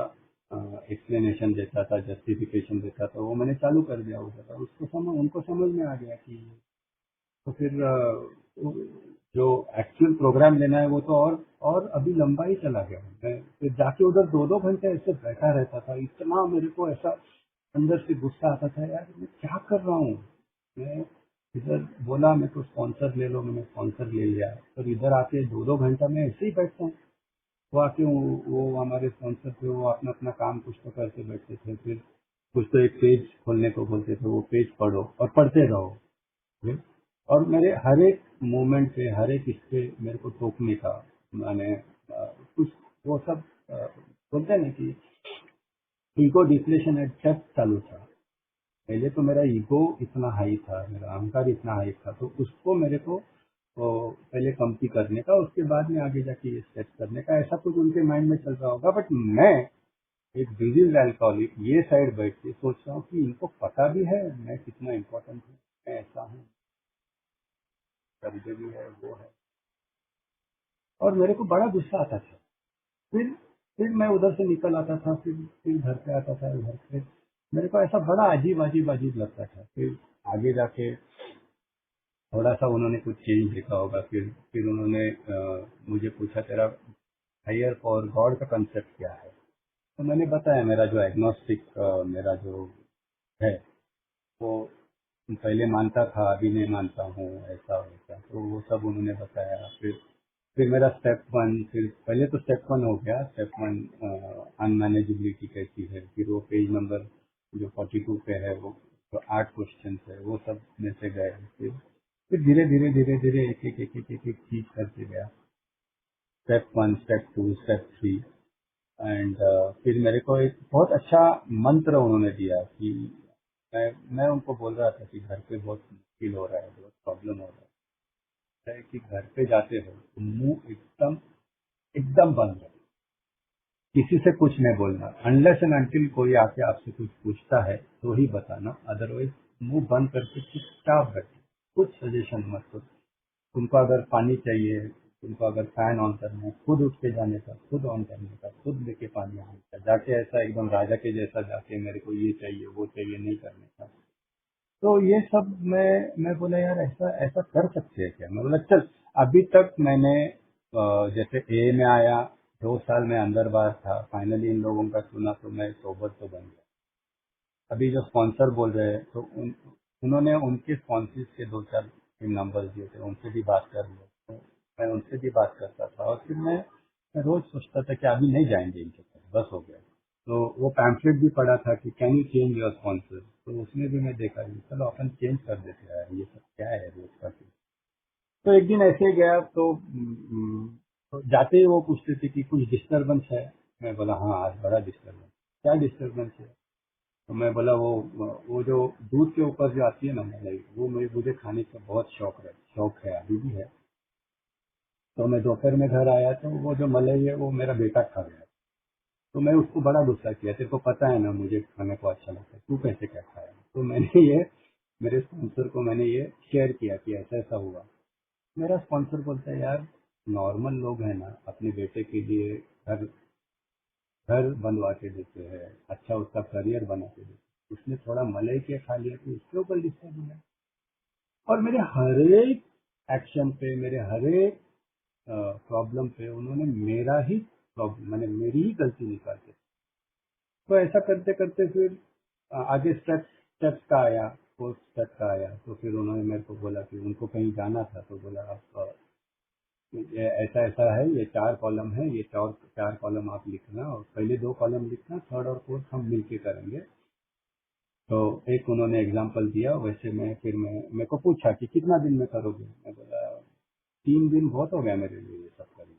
एक्सप्लेनेशन देता था, जस्टिफिकेशन देता था, वो मैंने चालू कर दिया होता था। उनको समझ में आ गया कि तो फिर जो एक्चुअल प्रोग्राम लेना है वो तो और अभी लंबा ही चला गया। मैं फिर जाके उधर 2-2 घंटे ऐसे बैठा रहता था, इतना मेरे को ऐसा अंदर से गुस्सा आता था यार, मैं क्या कर रहा हूँ। मैं इधर बोला मेरे को स्पॉन्सर ले लो, मैंने स्पॉन्सर ले लिया, और इधर आके 2-2 घंटा मैं ऐसे ही बैठता हूँ। वो आके वो हमारे स्पॉन्सर थे, वो अपना अपना काम कुछ तो करते बैठते थे। फिर कुछ तो एक पेज खोलने को बोलते थे, वो पेज पढ़ो और पढ़ते रहो। ठीक? और मेरे हर एक मूवमेंट पे, हर एक इस पे मेरे को टोकने का, मैंने कुछ वो सब बोलते हैं ना कि ईगो डिप्लेशन एट डेप्थ चालू था। पहले तो मेरा ईगो इतना हाई था, मेरा अहंकार इतना हाई था, तो उसको मेरे को वो पहले कमती करने का, उसके बाद में आगे जाके ये स्टेप करने का, ऐसा कुछ उनके माइंड में चल रहा होगा। बट मैं एक डिजीज अल्कोहलिक ये साइड बैठ के सोच रहा हूँ कि इनको पता भी है मैं कितना इम्पोर्टेंट हूँ, मैं ऐसा हूँ, कर्ज भी है, वो है। और मेरे को बड़ा गुस्सा आता था। फिर फिर मैं उधर से निकल आता था, फिर घर पे आता था। घर पे मेरे को ऐसा बड़ा अजीब अजीब अजीब लगता था। फिर आगे जाके थोड़ा सा उन्होंने कुछ चेंज देखा होगा। फिर उन्होंने मुझे पूछा तेरा हायर फॉर गॉड का कंसेप्ट क्या है। तो मैंने बताया मेरा जो एग्नोस्टिक, मेरा जो है वो पहले मानता था, अभी नहीं मानता हूँ, ऐसा वैसा। तो वो सब उन्होंने बताया। फिर मेरा स्टेप 1, फिर पहले तो स्टेप 1 हो गया। स्टेप 1 अनमैनेजेबिलिटी कैसी है, फिर वो पेज नंबर जो 42 पे है, वो जो 8 क्वेश्चन है वो सब में से गए। फिर धीरे धीरे धीरे धीरे एक एक एक एक एक एक चीज करते गया। Step 1, step 2, step 3। एंड फिर मेरे को एक बहुत अच्छा मंत्र उन्होंने दिया कि मैं उनको बोल रहा था कि घर पे बहुत मुश्किल हो रहा है, बहुत प्रॉब्लम हो रहा है कि घर पे जाते हो तो मुंह एकदम एकदम बंद है, किसी से कुछ नहीं बोलना। अनलेस एंड अनटिल कोई आके आपसे कुछ पूछता है तो ही बताना, अदरवाइज मुंह बंद करके चुपचाप बैठो, कुछ सजेशन मत करो। तुमको अगर पानी चाहिए, तुमको अगर फैन ऑन करना है, खुद उठ के जाने का, खुद ऑन करने का, खुद लेके पानी आने का, जाके ऐसा एकदम राजा के जैसा जाके मेरे को ये चाहिए वो चाहिए नहीं करने का। तो ये सब मैं बोला यार ऐसा ऐसा कर सकते हैं क्या? मैं बोला चल। अभी तक मैंने जैसे ए में आया, 2 साल में अंदर बाहर था, फाइनली इन लोगों का सुना तो मैं सोबत तो बन गया। अभी जो स्पॉन्सर बोल रहे हैं तो उन्होंने उनके स्पॉन्सर्स के 2-4 नंबर दिए थे, उनसे भी बात कर लिया। तो मैं उनसे भी बात करता था, और फिर मैं रोज सोचता था कि अभी नहीं जाएंगे इनके पास, बस हो गया। तो वो पैम्फलेट भी पढ़ा था कि can you change your sponsor, तो उसमें भी मैं देखा कि चलो अपन चेंज कर देते हैं यार, ये सब क्या है रोज का। तो एक दिन ऐसे गया तो जाते ही वो पूछते थे कि कुछ डिस्टरबेंस है। मैं बोला हाँ आज बड़ा डिस्टरबेंस। क्या डिस्टरबेंस है? तो मैं बोला वो जो दूध के ऊपर जो आती है ना मलाई, वो मुझे खाने का बहुत शौक है, अभी भी है। तो मैं दोपहर में घर आया तो वो जो मलाई है वो मेरा बेटा खा गया। तो मैं उसको बड़ा गुस्सा किया, तेरे को पता है ना मुझे खाने को अच्छा लगता है, तू कैसे क्या खाया? तो मैंने ये मेरे स्पॉन्सर को मैंने ये शेयर किया कि ऐसा ऐसा हुआ। मेरा स्पॉन्सर बोलता है यार, नॉर्मल लोग हैं ना अपने बेटे के लिए घर घर बनवा के देते हैं, अच्छा उसका करियर बना के देते हैं। उसने थोड़ा मलाई के खा लिया तो उसके ऊपर डिस्टर्ब हुआ। और मेरे हर एक एक्शन पे, मेरे हर एक प्रॉब्लम पे उन्होंने मेरा ही प्रॉब्लम मैंने मेरी ही गलती निकाल दी। तो ऐसा करते करते फिर आगे स्टेप्स का आया, फोर्थ स्टेप का आया। तो फिर उन्होंने मेरे को बोला कि उनको कहीं जाना था, तो बोला आप ये ऐसा ऐसा है, ये 4 कॉलम है, ये चार कॉलम आप लिखना और पहले 2 कॉलम लिखना, थर्ड और फोर्थ हम मिलके करेंगे। तो एक उन्होंने एग्जाम्पल दिया, वैसे मैं मेरे को पूछा कि कितना दिन में करोगे। मैं बोला 3 दिन बहुत हो गया मेरे लिए ये सब करने।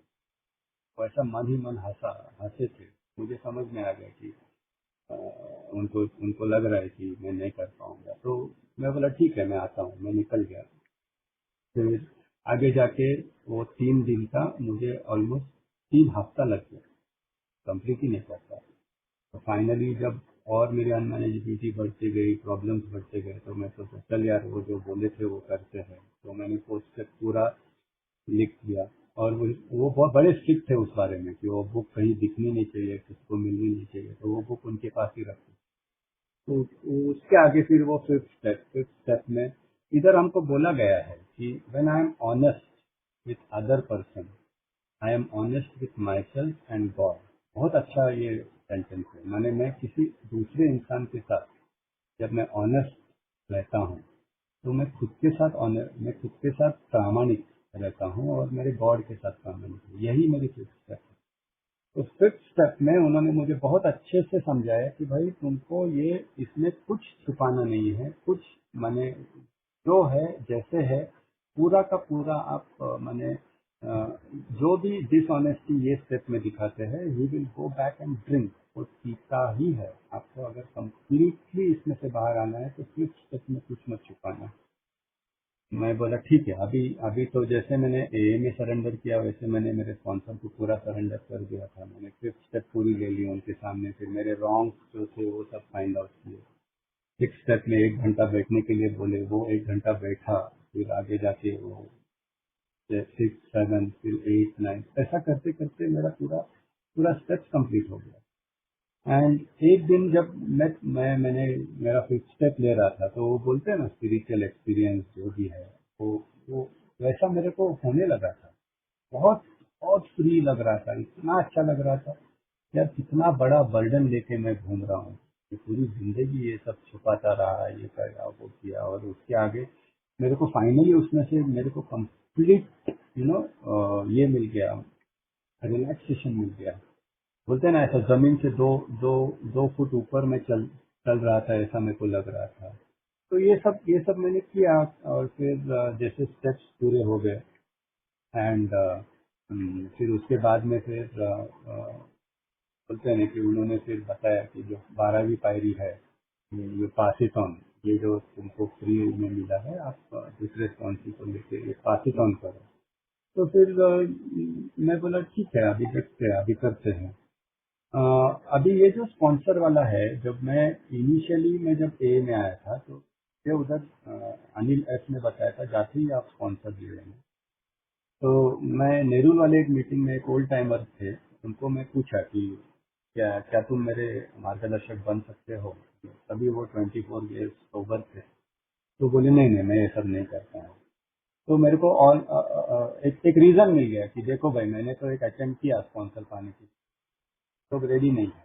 वो ऐसा मन ही मन हंसे थे। मुझे समझ में आ गया कि अ, उनको उनको लग रहा है कि मैं नहीं कर पाऊंगा। तो मैं बोला ठीक है, मैं आता हूँ। मैं निकल गया। फिर आगे जाके वो 3 दिन का मुझे ऑलमोस्ट 3 हफ्ता लग गया, कंप्लीट ही नहीं कर पाया। तो फाइनली जब और मेरी अनमैनेजेबिलिटी बढ़ती गई, प्रॉब्लम्स बढ़ते गए, तो मैं सोचा चल यार वो जो बोले थे वो करते हैं। तो मैंने पोस्ट तक पूरा लिख दिया। और वो बहुत बड़े स्ट्रिक्ट थे उस बारे में कि वो बुक कहीं दिखनी नहीं चाहिए, किसको मिलनी नहीं चाहिए, तो वो बुक उनके पास ही रखी। तो उसके आगे फिर वो फिफ्थ स्टेप में इधर हमको बोला गया है कि when I am honest with other person, I am honest with my self and God. बहुत अच्छा ये सेंटेंस है। माने मैं किसी दूसरे इंसान के साथ जब मैं ऑनेस्ट रहता हूँ, तो मैं खुद के साथ प्रामाणिक रहता हूँ और मेरे गॉड के साथ प्रामाणिक हूँ। यही मेरी फिफ्थ स्टेप है। तो फिफ्थ स्टेप में उन्होंने मुझे बहुत अच्छे से समझाया कि भाई तुमको ये इसमें कुछ छुपाना नहीं है, कुछ माने जो है जैसे है पूरा का पूरा आप माने जो भी डिसऑनेस्टी ये स्टेप में दिखाते हैं, he will go back and drink. वो पीता ही है। आपको अगर कंप्लीटली इसमें से बाहर आना है तो फिफ्थ स्टेप में कुछ मत छुपाना। मैं बोला ठीक है। अभी अभी तो जैसे मैंने एए में सरेंडर किया, वैसे मैंने मेरे स्पॉन्सर को पूरा सरेंडर कर दिया था। मैंने फिफ्थ स्टेप पूरी ले ली उनके सामने। फिर मेरे रॉन्ग जो थे वो सब फाइंड आउट किए। सिक्स स्टेप में 1 घंटा बैठने के लिए बोले, वो 1 घंटा बैठा। फिर आगे जाके वो 6, 7, फिर 8, 9, ऐसा करते करते मेरा पूरा पूरा स्टेप्स कंप्लीट हो गया। एंड एक दिन जब मैंने मेरा फिफ्थ स्टेप ले रहा था, तो वो बोलते हैं ना स्पिरिचुअल एक्सपीरियंस जो भी है, वो वैसा मेरे को होने लगा था। बहुत बहुत फ्री लग रहा था, इतना अच्छा लग रहा था। यार कितना बड़ा बर्डन लेके मैं घूम रहा हूँ कि पूरी जिंदगी ये सब छुपाता रहा, ये करा वो किया, और उसके आगे मेरे को फाइनली उसमें से मेरे को कंप्लीट ये मिल गया, रिलैक्सेशन मिल गया। बोलते हैं ना ऐसा जमीन से दो दो 2 फुट ऊपर में चल चल रहा था, ऐसा मेरे को लग रहा था। तो ये सब मैंने किया। और फिर जैसे स्टेप्स पूरे हो गए एंड फिर उसके बाद में फिर बोलते हैं ना कि उन्होंने फिर बताया कि जो 12वीं पायरी है, ये पास इट ऑन, ये जो तुमको फ्री में मिला है, आप दूसरे स्पॉन्सर को लेके ये पास इट ऑन करो। तो फिर मैं बोला ठीक है, अभी देखते हैं, अभी करते हैं। अ, अभी ये जो स्पॉन्सर वाला है, जब मैं इनिशियली मैं जब ए में आया था, तो ये उधर अनिल एस ने बताया था जाते ही आप स्पॉन्सर ले लेंगे। तो मैं नेहरू वाले एक मीटिंग में एक ओल्ड टाइमर थे, उनको मैं पूछा कि क्या क्या तुम मेरे मार्गदर्शक बन सकते हो। तभी वो 24 ईयर्स ओवर थे। तो बोले नहीं नहीं, मैं ये सब नहीं करता हूँ। तो मेरे को और एक रीजन मिल गया कि देखो भाई, मैंने तो एक अटेम्प्ट किया स्पॉन्सर पाने की, तो रेडी नहीं है।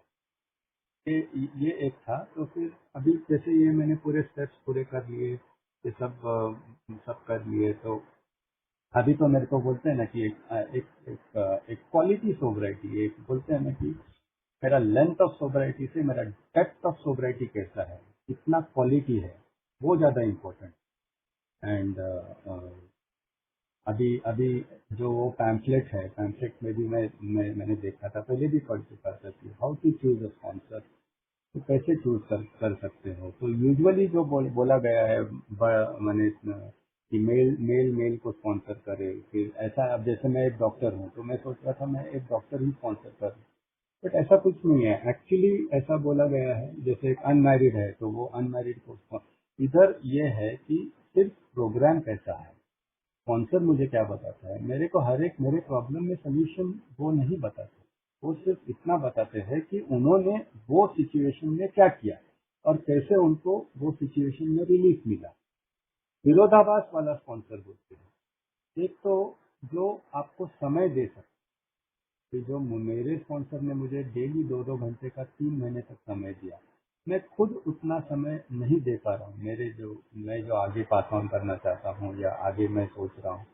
ये एक था। तो फिर अभी जैसे ये मैंने पूरे स्टेप्स पूरे कर लिए, ये सब कर लिए, तो अभी तो मेरे को बोलते हैं ना कि एक क्वालिटी सोबराइटी, एक बोलते हैं ना कि मेरा लेंथ ऑफ सोबराइटी से मेरा डेप्थ ऑफ सोबराइटी कैसा है, कितना क्वालिटी है, वो ज़्यादा इम्पोर्टेंट। एंड अभी अभी जो वो पैम्फलेट है, पैम्फलेट में भी मैंने देखा था, पहले भी पढ़ चुका था कि how to choose a sponsor. तो कैसे चूज कर सकते हो। तो यूजुअली जो बोला गया है, मैंने कि मेल को स्पॉन्सर करे। फिर ऐसा, अब जैसे मैं एक डॉक्टर हूँ, तो मैं सोच रहा था मैं एक डॉक्टर ही स्पॉन्सर करूँ, बट ऐसा कुछ नहीं है। एक्चुअली ऐसा बोला गया है, जैसे एक अनमैरिड है तो वो अनमैरिड को इधर ये है कि सिर्फ प्रोग्राम कैसा है। स्पॉन्सर मुझे क्या बताता है, मेरे को हर एक मेरे प्रॉब्लम में सोल्यूशन वो नहीं बताते। वो सिर्फ इतना बताते हैं कि उन्होंने वो सिचुएशन में क्या किया और कैसे उनको वो सिचुएशन में रिलीफ मिला। विरोधाभास वाला स्पॉन्सर बोलते हैं। एक तो जो आपको समय दे सकता है। कि जो मेरे स्पॉन्सर ने मुझे डेली 2-2 घंटे का 3 महीने तक समय दिया, मैं खुद उतना समय नहीं दे पा रहा हूँ। मैं जो आगे पास ऑन करना चाहता हूँ या आगे मैं सोच रहा हूँ,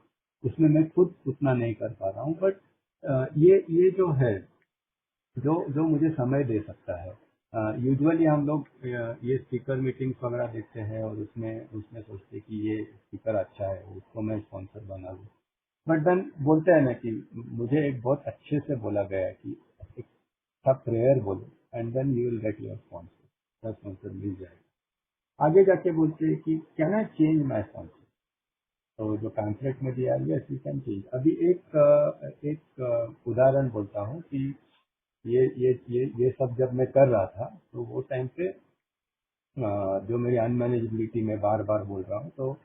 उसमें मैं खुद उतना नहीं कर पा रहा हूँ। बट ये जो है, जो जो मुझे समय दे सकता है। यूजुअली हम लोग ये स्पीकर मीटिंग्स वगैरह देखते हैं और उसमें उसमें सोचते हैं कि ये स्पीकर अच्छा है, उसको मैं स्पॉन्सर बना लूँ। बट देन बोलते हैं ना कि मुझे एक बहुत अच्छे से बोला गया है कि एक सा प्रेयर बोलो and then you will get your sponsor, sponsor मिल जाएगा। आगे जाके बोलते हैं कि can I change my sponsor. तो जो पैम्फलेट में दिया है, यस यू कैन चेंज। अभी एक उदाहरण बोलता हूँ कि ये सब जब मैं कर रहा था, तो वो टाइम पे जो मेरी अनमैनेजेबिलिटी में बार बार बोल रहा हूँ, तो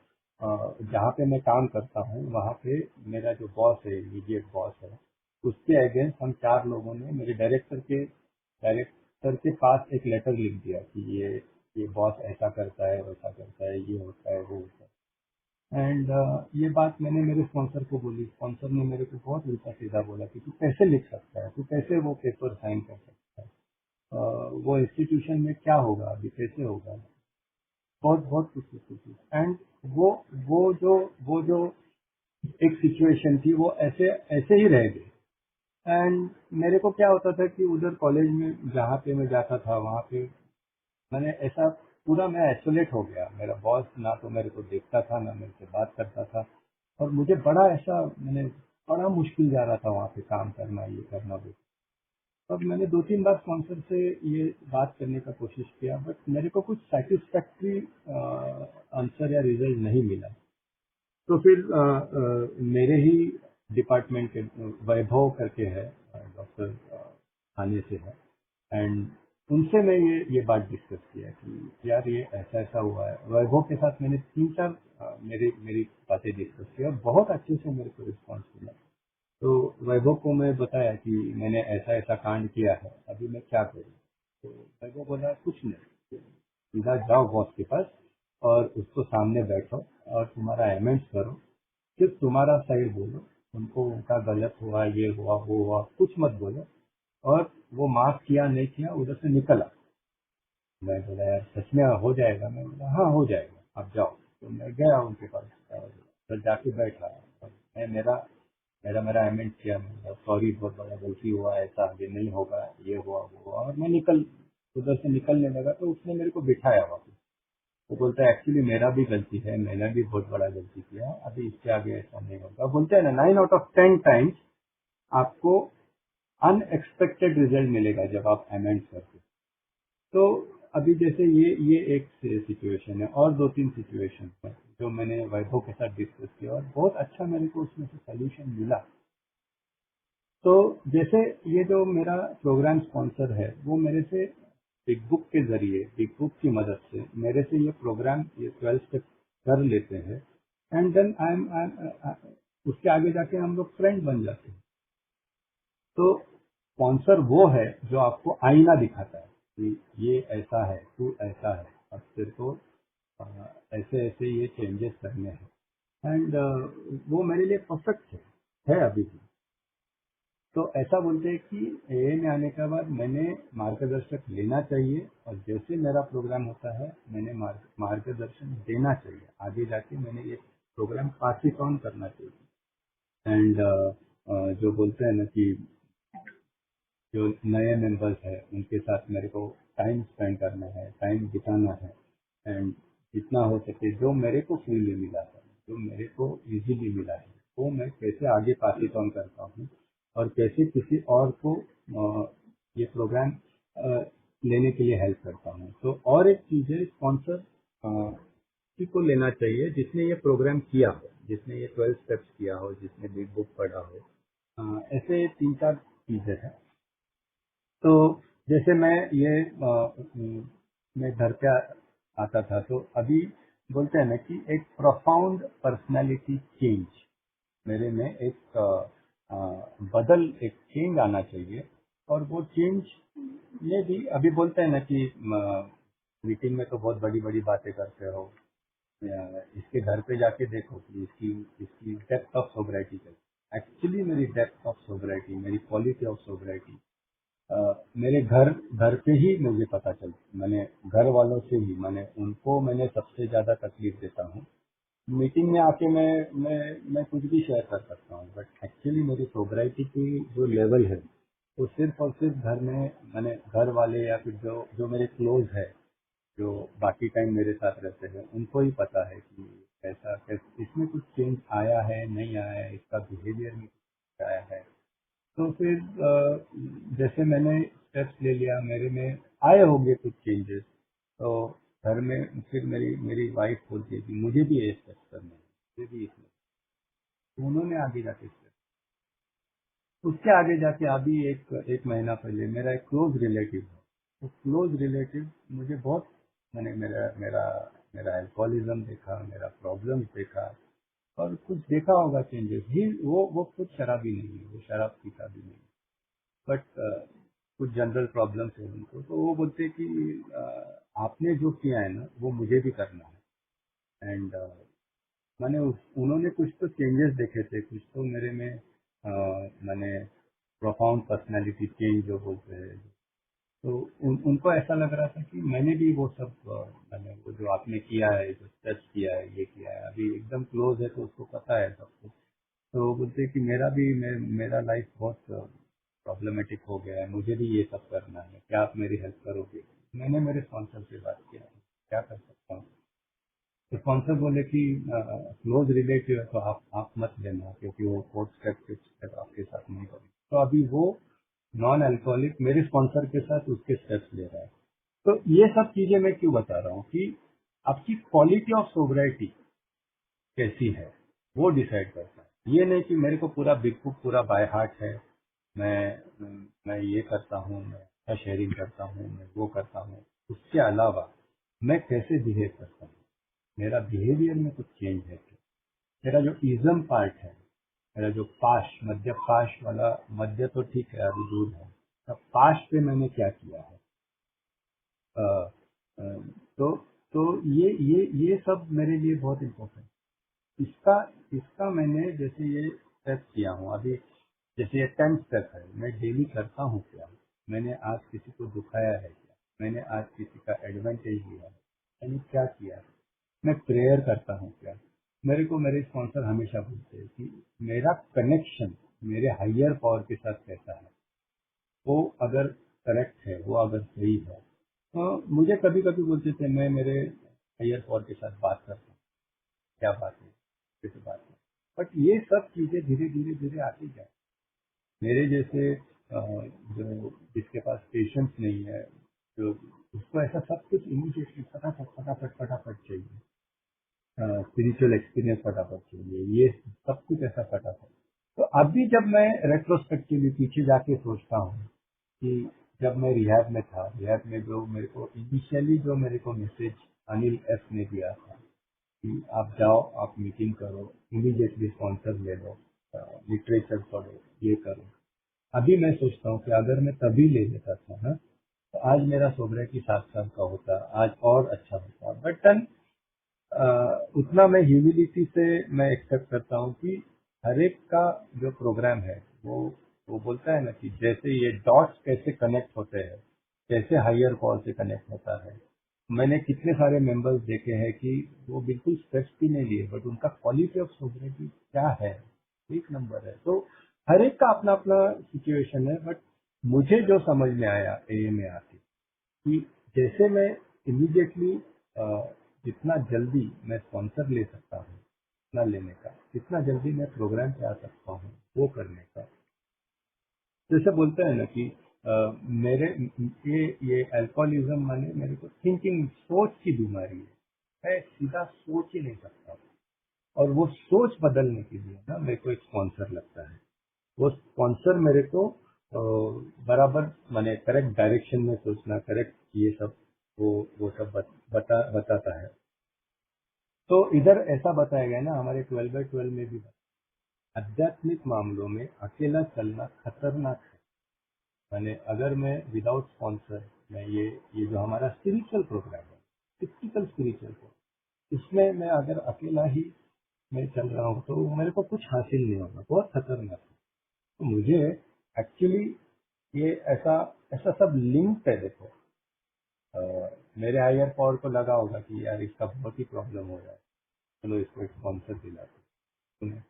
जहाँ पे मैं काम करता हूँ वहाँ पे मेरा जो बॉस है, इमीडिएट बॉस है, उसके अगेंस्ट हम 4 लोगों ने मेरे डायरेक्टर के पास एक लेटर लिख दिया कि ये बॉस ऐसा करता है, वैसा करता है, ये होता है, वो होता है। एंड ये बात मैंने मेरे स्पॉन्सर को बोली। स्पॉन्सर ने मेरे को बहुत उल्टा सीधा बोला कि तू कैसे लिख सकता है, तू कैसे वो पेपर साइन कर सकता है, वो इंस्टीट्यूशन में क्या होगा, अभी कैसे होगा। बहुत बहुत कुछ। एंड वो वो जो एक सिचुएशन थी, वो ऐसे ऐसे ही रह गई। एंड मेरे को क्या होता था कि उधर कॉलेज में जहाँ पे मैं जाता था, वहाँ पे मैंने ऐसा पूरा मैं आइसोलेट हो गया। मेरा बॉस ना तो मेरे को देखता था, ना मेरे से बात करता था, और मुझे बड़ा ऐसा मैंने बड़ा मुश्किल जा रहा था वहाँ पे काम करना, ये करना वो। तब मैंने 2-3 बार स्पॉन्सर से ये बात करने का कोशिश किया, बट मेरे को कुछ सेटिस्फैक्ट्री आंसर या रिजल्ट नहीं मिला। तो फिर मेरे ही डिपार्टमेंट के वैभव करके है, डॉक्टर थाने से है, एंड उनसे मैं ये बात डिस्कस किया कि यार ये ऐसा ऐसा हुआ है। वैभव के साथ मैंने 3-4 मेरी बातें डिस्कस की और बहुत अच्छे से मेरे को रिस्पॉन्स मिला। तो वैभव को मैं बताया कि मैंने ऐसा ऐसा कांड किया है, अभी मैं क्या करूँ। तो वैभव बोला कुछ नहीं, सीधा जाओ बॉस के पास और उसको सामने बैठो और तुम्हारा अमेंड्स करो, सिर्फ तुम्हारा साइड बोलो, उनको उनका गलत हुआ, ये हुआ, वो हुआ, कुछ मत बोलो, और वो माफ किया नहीं किया उधर से निकला। मैं बोला यार सच में हो जाएगा? मैं बोला हाँ हो जाएगा, आप जाओ। तो मैं गया उनके पास और फिर जाके बैठा और मैं मेरा मेरा मेरा अमेंड किया। मैं सॉरी, बहुत बड़ा गलती हुआ, ऐसा आगे नहीं होगा, ये हुआ वो हुआ, और मैं उधर से निकलने लगा। तो उसने मेरे को बिठाया वापस। वो बोलता है एक्चुअली मेरा भी गलती है, मैंने भी बहुत बड़ा गलती किया, अभी इसके आगे ऐसा नहीं होगा। बोलते हैं ना 9 आउट ऑफ 10 टाइम्स आपको अनएक्सपेक्टेड रिजल्ट मिलेगा जब आप अमेंड करते हो। तो अभी जैसे ये एक सिचुएशन है, और 2-3 सिचुएशन है जो मैंने वैभव के साथ डिस्कस किया और बहुत अच्छा मेरे को उसमें से सोल्यूशन मिला। तो जैसे ये जो मेरा प्रोग्राम स्पॉन्सर है, वो मेरे से बिग बुक के जरिए, बिग बुक की मदद से मेरे से ये प्रोग्राम, ये 12 स्टेप कर लेते हैं। एंड देन आई एम उसके आगे जाके हम लोग फ्रेंड बन जाते हैं। तो स्पॉन्सर वो है जो आपको आईना दिखाता है कि ये ऐसा है, तू ऐसा है, अब तेरे को अ, ऐसे ऐसे ये चेंजेस करने हैं। एंड वो मेरे लिए परफेक्ट है अभी भी। तो ऐसा बोलते हैं कि एए में आने के बाद मैंने मार्गदर्शक लेना चाहिए, और जैसे मेरा प्रोग्राम होता है मैंने मार्गदर्शन देना चाहिए। आगे जाके मैंने ये प्रोग्राम पास ऑन करना चाहिए। एंड जो बोलते हैं ना कि जो नए मेंबर्स हैं उनके साथ मेरे को टाइम स्पेंड करना है, टाइम बिताना है। एंड जितना हो सके जो मेरे को फ्रीली मिला है, जो मेरे को इजीली मिला है, वो मैं कैसे आगे पास इट ऑन करता हूँ, और कैसे किसी और को ये प्रोग्राम लेने के लिए हेल्प करता हूँ। तो और एक चीज़ है, स्पॉन्सर किसी को लेना चाहिए जिसने ये प्रोग्राम किया हो, जिसने ये 12 स्टेप्स किया हो, जिसने बिग बुक पढ़ा हो। ऐसे 3-4 चीज़ें हैं। तो जैसे मैं घर पे आता था, तो अभी बोलते हैं ना कि एक प्रोफाउंड पर्सनालिटी चेंज मेरे में एक चेंज आना चाहिए। और वो चेंज में भी अभी बोलते हैं ना कि मीटिंग में तो बहुत बड़ी बड़ी बातें करते हो, इसके घर पे जाके देखो कि इसकी इसकी डेप्थ ऑफ सोब्राइटी है। एक्चुअली मेरी डेप्थ ऑफ सोबराइटी, मेरी क्वालिटी ऑफ सोबराइटी मेरे घर घर पे ही मुझे पता चल, मैंने घर वालों से ही, मैंने सबसे ज्यादा तकलीफ देता हूँ। मीटिंग में आके मैं कुछ भी शेयर कर सकता हूँ, बट एक्चुअली मेरी सोबराइटी की जो लेवल है वो सिर्फ और सिर्फ घर में, मैंने घर वाले या फिर जो जो मेरे क्लोज है, जो बाकी टाइम मेरे साथ रहते हैं, उनको ही पता है कि कैसा कैसे इसमें कुछ चेंज आया है, नहीं आया है, इसका बिहेवियर में कुछ आया है। तो फिर जैसे मैंने स्टेप्स ले लिया, मेरे में आए होंगे कुछ चेंजेस, तो घर में फिर मेरी मेरी वाइफ बोलती है कि मुझे भी ये स्टेप्स करने हैं, मुझे भी इसमें, तो उन्होंने आगे जाके steps, उसके आगे जाके अभी एक एक महीना पहले मेरा एक क्लोज रिलेटिव है, तो क्लोज रिलेटिव मुझे बहुत, मैंने मेरा मेरा मेरा अल्कोहलिज्म देखा, मेरा प्रॉब्लम देखा, और कुछ देखा होगा चेंजेस ही, वो खुद शराबी नहीं है, वो शराब पीता भी नहीं, बट कुछ जनरल प्रॉब्लम्स है उनको, तो वो बोलते हैं कि आपने जो किया है ना वो मुझे भी करना है। एंड उन्होंने कुछ तो चेंजेस देखे थे, कुछ तो मेरे में मैंने प्रोफाउंड पर्सनालिटी चेंज जो बोलते हैं, तो उनको ऐसा लग रहा था कि मैंने भी वो सब मैंने वो जो आपने किया है, जो स्टेप्स किया है, ये किया है, अभी एकदम क्लोज है तो उसको पता है सब कुछ। तो वो बोलते हैं कि मेरा लाइफ बहुत प्रॉब्लमेटिक हो गया है, मुझे भी ये सब करना है, क्या आप मेरी हेल्प करोगे? मैंने मेरे स्पॉन्सर से बात किया, क्या कर सकता हूँ? तो स्पॉन्सर बोले कि क्लोज रिलेटिव है तो आप मत लेना, क्योंकि वो फोर्थ स्टेप आपके साथ नहीं करेंगे। तो अभी वो नॉन अल्कोहलिक मेरे स्पॉन्सर के साथ उसके स्टेप्स ले रहा है। तो ये सब चीजें मैं क्यों बता रहा हूँ कि आपकी क्वालिटी ऑफ सोबराइटी कैसी है वो डिसाइड करता है। ये नहीं कि मेरे को पूरा बिग बुक पूरा बाय हार्ट है, मैं ये करता हूँ, मैं अच्छा शेयरिंग करता हूँ, मैं वो करता हूँ। उसके अलावा मैं कैसे बिहेव करता हूँ, मेरा बिहेवियर में कुछ चेंज है क्या? मेरा जो इज्म पार्ट है, मेरा जो पाश मध्य पाश वाला, मध्य तो ठीक है अभी दूर है, तब पाश पे मैंने क्या किया है? अ, अ, तो तो ये सब मेरे लिए बहुत इम्पोर्टेंट। इसका इसका मैंने जैसे ये स्टेप किया हूँ अभी, जैसे ये 10 स्टेप है, मैं डेली करता हूँ क्या? मैंने आज किसी को दुखाया है क्या? मैंने आज किसी का एडवांटेज लिया है? मैंने क्या किया है? मैं प्रेयर करता हूँ क्या? मेरे को मेरे स्पॉन्सर हमेशा बोलते हैं कि मेरा कनेक्शन मेरे हायर पावर के साथ कैसा है, वो अगर करेक्ट है, वो अगर सही है, तो मुझे कभी कभी बोलते थे, मैं मेरे हायर पावर के साथ बात करता हूँ, क्या बात है, कैसे बात है, बट ये सब चीजें धीरे धीरे धीरे आती जाए। मेरे जैसे जो जिसके पास पेशेंस नहीं है, जो उसको ऐसा सब कुछ इमीडिएटली फटाफट फटाफट फटाफट चाहिए, स्पिरिचुअल एक्सपीरियंस फटाफट चाहिए, ये सब कुछ ऐसा फटाफट। तो अभी जब मैं रेट्रोस्पेक्टिवली पीछे जाके सोचता हूँ कि जब मैं रिहैब में था, रिहैब में जो मेरे को इनिशियली जो मेरे को मैसेज अनिल एफ ने दिया था कि आप जाओ, आप मीटिंग करो, इमीडिएटली स्पॉन्सर ले लो, लिटरेचर पढ़ो, ये करो। अभी मैं सोचता हूँ कि अगर मैं तभी ले लेता था ना, तो आज मेरा सोबराइटी 7 साल का होता, आज और अच्छा होता। बट देन उतना मैं ह्यूमिलिटी से मैं एक्सेप्ट करता हूँ कि हर एक का जो प्रोग्राम है, वो बोलता है ना कि जैसे ये डॉट्स कैसे कनेक्ट होते हैं, कैसे हायर कॉल से कनेक्ट होता है। मैंने कितने सारे मेंबर्स देखे हैं कि वो बिल्कुल स्ट्रेस भी नहीं लिए, बट उनका क्वालिटी ऑफ सोबरिटी क्या है, एक नंबर है। तो हर एक का अपना अपना सिचुएशन है, बट मुझे जो समझ में आया ए में आके कि जैसे मैं इमीडिएटली जितना जल्दी मैं स्पॉन्सर ले सकता हूँ, उतना लेने का, जितना जल्दी मैं प्रोग्राम पे आ सकता हूँ वो करने का। जैसे बोलते हैं ना कि मेरे ये अल्कोहलिज्म माने मेरे को थिंकिंग सोच की बीमारी है, मैं सीधा सोच ही नहीं सकता, और वो सोच बदलने के लिए ना मेरे को एक स्पॉन्सर लगता है। वो स्पॉन्सर मेरे को बराबर माने करेक्ट डायरेक्शन में सोचना, करेक्ट ये सब वो सब बताता है। तो इधर ऐसा बताया गया ना हमारे 12/12 में भी, आध्यात्मिक मामलों में अकेला चलना खतरनाक है। माने अगर मैं विदाउट स्पॉन्सर, मैं ये जो हमारा स्पिरिचुअल प्रोग्राम है, टिपिकल स्पिरिचुअल प्रोग्राम, इसमें मैं अगर अकेला ही मैं चल रहा हूँ तो मेरे को कुछ हासिल नहीं होगा, बहुत खतरनाक है। तो मुझे एक्चुअली ये ऐसा ऐसा सब लिंक्ड है। देखो मेरे हायर पावर को लगा होगा कि यार इसका बहुत ही प्रॉब्लम हो रहा है, चलो इसको एक स्पॉन्सर दिलाते हैं।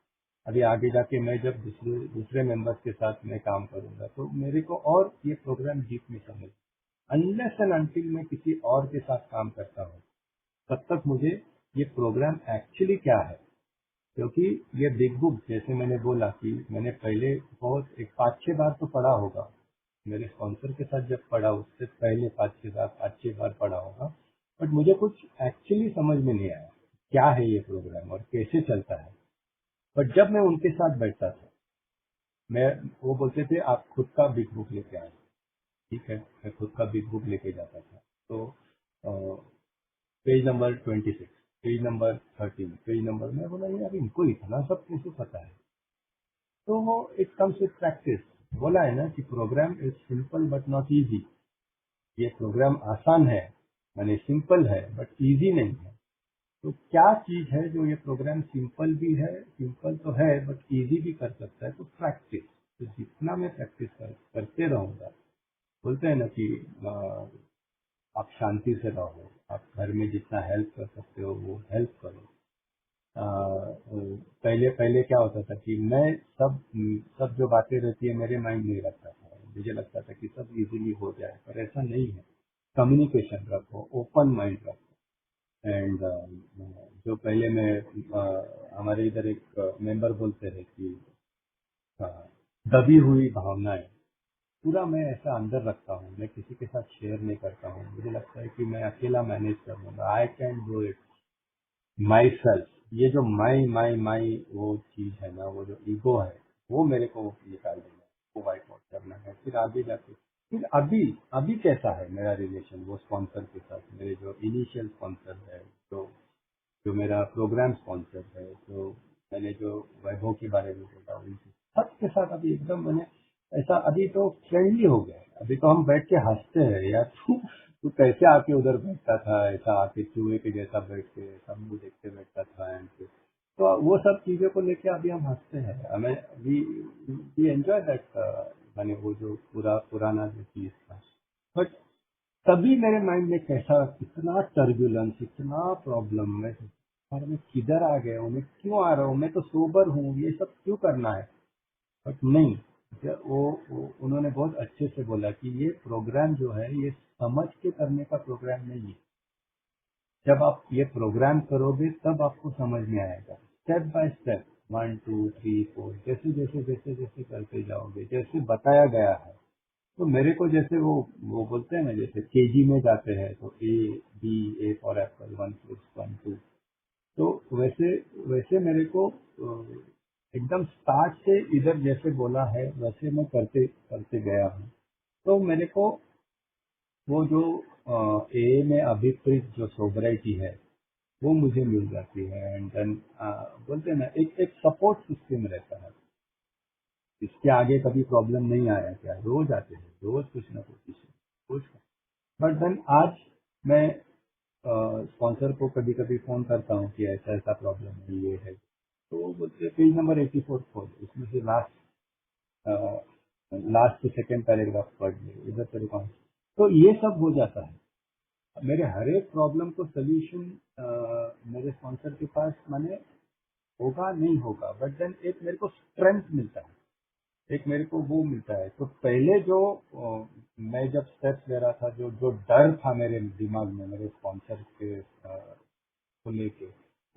अभी आगे जाके मैं जब दूसरे दूसरे मेंबर्स के साथ मैं काम करूंगा तो मेरे को और ये प्रोग्राम डीप में समझ, अनलेस एंड अनटिल मैं किसी और के साथ काम करता हूँ तब तक मुझे ये प्रोग्राम एक्चुअली क्या है। क्योंकि ये बिग बुक जैसे मैंने बोला कि मैंने पहले बहुत एक 5-6 बार तो पढ़ा होगा, मेरे स्पॉन्सर के साथ जब पढ़ा उससे पहले 5-6 बार पढ़ा होगा, बट मुझे कुछ एक्चुअली समझ में नहीं आया क्या है ये प्रोग्राम और कैसे चलता है। बट जब मैं उनके साथ बैठता था, मैं वो बोलते थे आप खुद का बिग बुक लेके आए, ठीक है, मैं खुद का बिग बुक लेके जाता था। तो page number 26, page number 13, page number, मैं बोला यार इनको इतना सब कैसे पता है। तो वो इट कम्स विथ प्रैक्टिस। बोला है ना कि programme is simple but not easy. ये प्रोग्राम आसान है, माने सिंपल है बट इजी नहीं है। तो क्या चीज है जो ये प्रोग्राम सिंपल भी है, सिंपल तो है बट इजी भी कर सकता है? तो प्रैक्टिस। तो जितना मैं प्रैक्टिस करते रहूंगा, बोलते हैं ना कि आप शांति से रहो, आप घर में जितना हेल्प कर सकते हो वो हेल्प करो। पहले पहले क्या होता था कि मैं सब जो बातें रहती है मेरे माइंड में रखता था, मुझे लगता था कि सब इजीली हो जाए, पर ऐसा नहीं है। कम्युनिकेशन रखो, ओपन माइंड रखो। एंड जो पहले मैं हमारे इधर एक मेंबर बोलते हैं कि अ, दबी हुई भावनाएं पूरा मैं ऐसा अंदर रखता हूँ, मैं किसी के साथ शेयर नहीं करता हूँ। मुझे लगता है कि मैं अकेला मैनेज कर लूंगा, I can do it my self. ये जो माई वो चीज है ना, वो जो ईगो है, वो मेरे को निकाल देना है, वो वाइप आउट करना है। फिर आगे जाके फिर अभी अभी कैसा है मेरा रिलेशन वो स्पॉन्सर के साथ, मेरे जो इनिशियल स्पॉन्सर है, जो जो मेरा प्रोग्राम स्पॉन्सर है, जो मैंने जो वैभव के बारे में बोला, उनके सबके साथ अभी एकदम मैंने ऐसा अभी तो फ्रेंडली हो गया है। अभी तो हम बैठ के हंसते हैं यार, तू कैसे आके उधर बैठता था, ऐसा आके चूहे के जैसा बैठ के सब मुंह देखते बैठता था एंड तो वो सब चीजों को लेके अभी हम हंसते हैं, हमें वी एंजॉय दैट। मैंने वो जो पुराना जो चीज था, बट तभी मेरे माइंड में कैसा इतना टर्बुलेंस, इतना प्रॉब्लम, मैं और मैं किधर आ गया हूँ, मैं क्यों आ रहा हूँ, मैं तो सोबर हूँ, ये सब क्यों करना है। बट नहीं, वो उन्होंने बहुत अच्छे से बोला कि ये प्रोग्राम जो है ये समझ के करने का प्रोग्राम नहीं है। जब आप ये प्रोग्राम करोगे तब आपको समझ में आएगा, स्टेप बाय स्टेप, 1 2 3 4, जैसे जैसे जैसे जैसे करते जाओगे, जैसे बताया गया है। तो मेरे को जैसे वो बोलते हैं ना, जैसे केजी में जाते हैं तो ए फॉर एप्पल, 1 + 1 2। तो वैसे वैसे मेरे को एकदम स्टार्ट से इधर जैसे बोला है वैसे मैं करते करते गया हूँ। तो मेरे को वो जो ए में अभिप्रेत जो सोबराइटी है वो मुझे मिल जाती है। एंड देन बोलते हैं ना, एक एक सपोर्ट सिस्टम रहता है। इसके आगे कभी प्रॉब्लम नहीं आया क्या? रोज आते हैं, रोज कुछ ना कुछ इशू, रोज। बट देन आज मैं स्पॉन्सर को कभी कभी फोन करता हूँ कि ऐसा ऐसा प्रॉब्लम है, ये है। तो वो बोलते हैं पेज नंबर 84 खोल, उसमें से लास्ट टू सेकेंड पैराग्राफ पढ़ ले, इधर तेरे को तो ये सब हो जाता है। मेरे हर एक प्रॉब्लम को सोल्यूशन मेरे स्पॉन्सर के पास माने होगा नहीं होगा, बट देन एक मेरे को स्ट्रेंथ मिलता है, एक मेरे को वो मिलता है। तो पहले जो मैं जब स्टेप्स ले रहा था, जो जो डर था मेरे दिमाग में मेरे स्पॉन्सर के को लेके,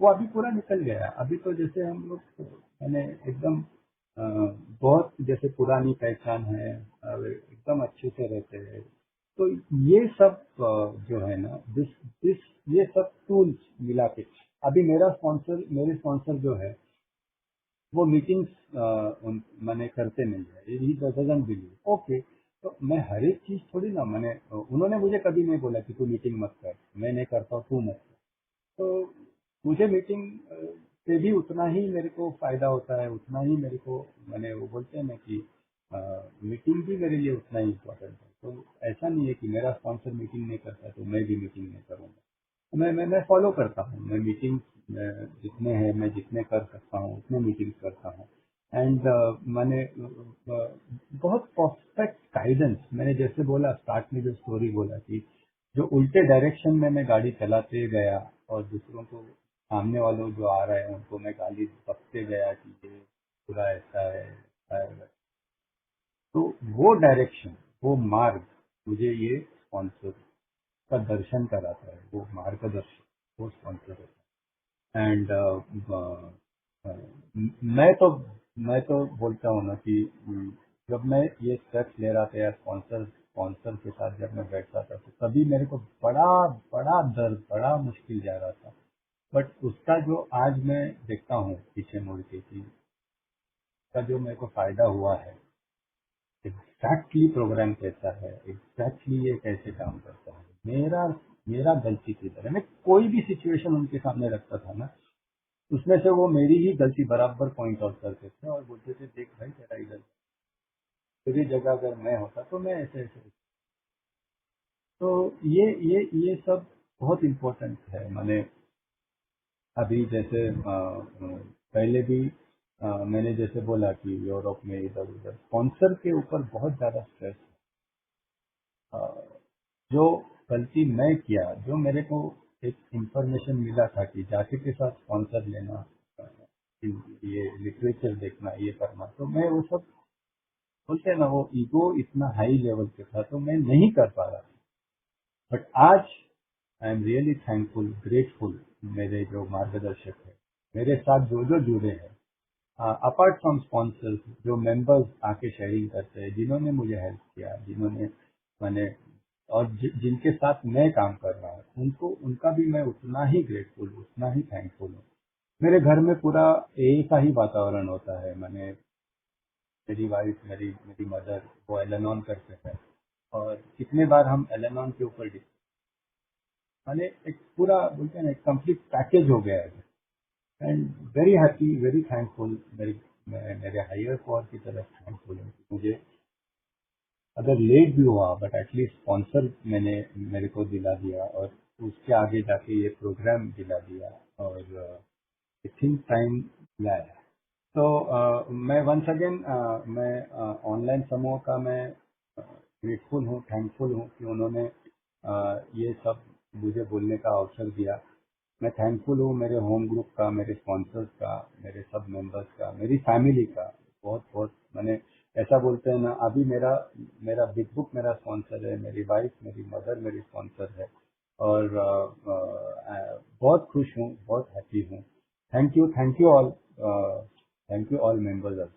वो अभी पूरा निकल गया है। अभी तो जैसे हम लोग मैंने एकदम बहुत जैसे पुरानी पहचान है, एकदम अच्छे से रहते हैं। तो ये सब जो है ना, दिस दिस ये सब टूल्स मिला के अभी मेरे स्पॉन्सर जो है वो मीटिंग्स मैंने करते नहीं है, ही डजंट बिलीव। ओके, तो मैं हर एक चीज थोड़ी ना मैंने उन्होंने मुझे कभी नहीं बोला कि तू मीटिंग मत कर, मैं नहीं करता हूँ, तू मत कर। तो मुझे मीटिंग से भी उतना ही मेरे को फायदा होता है, उतना ही मेरे को मैंने वो बोलते हैं ना कि मीटिंग भी मेरे लिए उतना ही इम्पोर्टेंट है। तो ऐसा नहीं है कि मेरा स्पॉन्सर मीटिंग नहीं करता तो मैं भी मीटिंग नहीं करूँगा। मैं फॉलो करता हूँ, मैं मीटिंग जितने हैं मैं जितने कर सकता हूँ उतने मीटिंग्स करता हूँ। एंड मैंने बहुत परफेक्ट गाइडेंस, मैंने जैसे बोला स्टार्ट में जो स्टोरी बोला कि जो उल्टे डायरेक्शन में मैं गाड़ी चलाते गया और दूसरों को, सामने वालों जो आ रहे हैं उनको मैं गाली बकते गया कि ये पूरा ऐसा है। तो वो डायरेक्शन, वो मार्ग मुझे ये स्पॉन्सर का दर्शन कराता है, वो मार्गदर्शन, वो स्पॉन्सर है। एंड मैं तो बोलता हूँ ना कि जब मैं ये स्टेप्स ले रहा था या स्पॉन्सर के साथ जब मैं बैठता था तो तभी मेरे को बड़ा बड़ा दर्द, बड़ा मुश्किल जा रहा था। बट उसका जो आज मैं देखता हूँ पीछे मुड़ के कि उसका जो मेरे को फायदा हुआ है, एग्जैक्टली प्रोग्राम कैसा है, एग्जैक्टली ये कैसे काम करता है, मेरा मेरा गलती किधर है। मैं कोई भी सिचुएशन उनके सामने रखता था ना, उसमें से वो मेरी ही गलती बराबर पॉइंट आउट करते थे और बोलते थे देख भाई तेरा इधर, तेरी जगह अगर मैं होता तो मैं ऐसे ऐसे। तो ये सब बहुत इम्पोर्टेंट है। मैंने अभी जैसे पहले भी मैंने जैसे बोला कि यूरोप में इधर उधर स्पॉन्सर के ऊपर बहुत ज़्यादा स्ट्रेस, जो गलती मैं किया, जो मेरे को एक इंफॉर्मेशन मिला था कि जाति के साथ स्पॉन्सर लेना, अ, ये लिटरेचर देखना, ये करना, तो मैं वो सब बोलते हैं ना, वो ईगो इतना हाई लेवल पे था तो मैं नहीं कर पा रहा था। बट आज I am really thankful, grateful, मेरे जो मार्गदर्शक है, मेरे साथ जो जो जुड़े हैं, अपार्ट फ्रॉम स्पॉन्सर्स, जो मेंबर्स आके शेयरिंग करते हैं, जिन्होंने मुझे हेल्प किया, जिन्होंने मैंने और जिनके साथ मैं काम कर रहा हूँ, उनको उनका भी मैं उतना ही ग्रेटफुल, उतना ही थैंकफुल हूँ। मेरे घर में पूरा ऐसा ही वातावरण होता है। मैंने, मेरी वाइफ, मेरी मेरी मदर, वो एलेनॉन करते हैं और कितने बार हम एलेनॉन के ऊपर मैंने एक पूरा बोलते हैं ना, एक कंप्लीट पैकेज हो गया है। And very happy, very thankful, मेरे हायर पावर की तरफ थैंकफुल हूँ। मुझे अगर लेट भी हुआ बट एटलीस्ट स्पॉन्सर मैंने मेरे को दिला दिया और उसके आगे जाके ये प्रोग्राम दिला दिया और आई थिंक टाइम लाया। तो मैं वंस अगेन, मैं ऑनलाइन समूह का मैं ग्रेटफुल हूँ, थैंकफुल हूँ कि उन्होंने ये सब मुझे बोलने का अवसर दिया। मैं थैंकफुल हूँ मेरे होम ग्रुप का, मेरे स्पॉन्सर्स का, मेरे सब मेंबर्स का, मेरी फैमिली का। बहुत बहुत मैंने, ऐसा बोलते हैं ना, अभी मेरा मेरा बिग बुक मेरा स्पॉन्सर है, मेरी वाइफ, मेरी मदर मेरी स्पॉन्सर है और बहुत खुश हूँ, बहुत हैप्पी हूँ। Thank you all, thank you all members.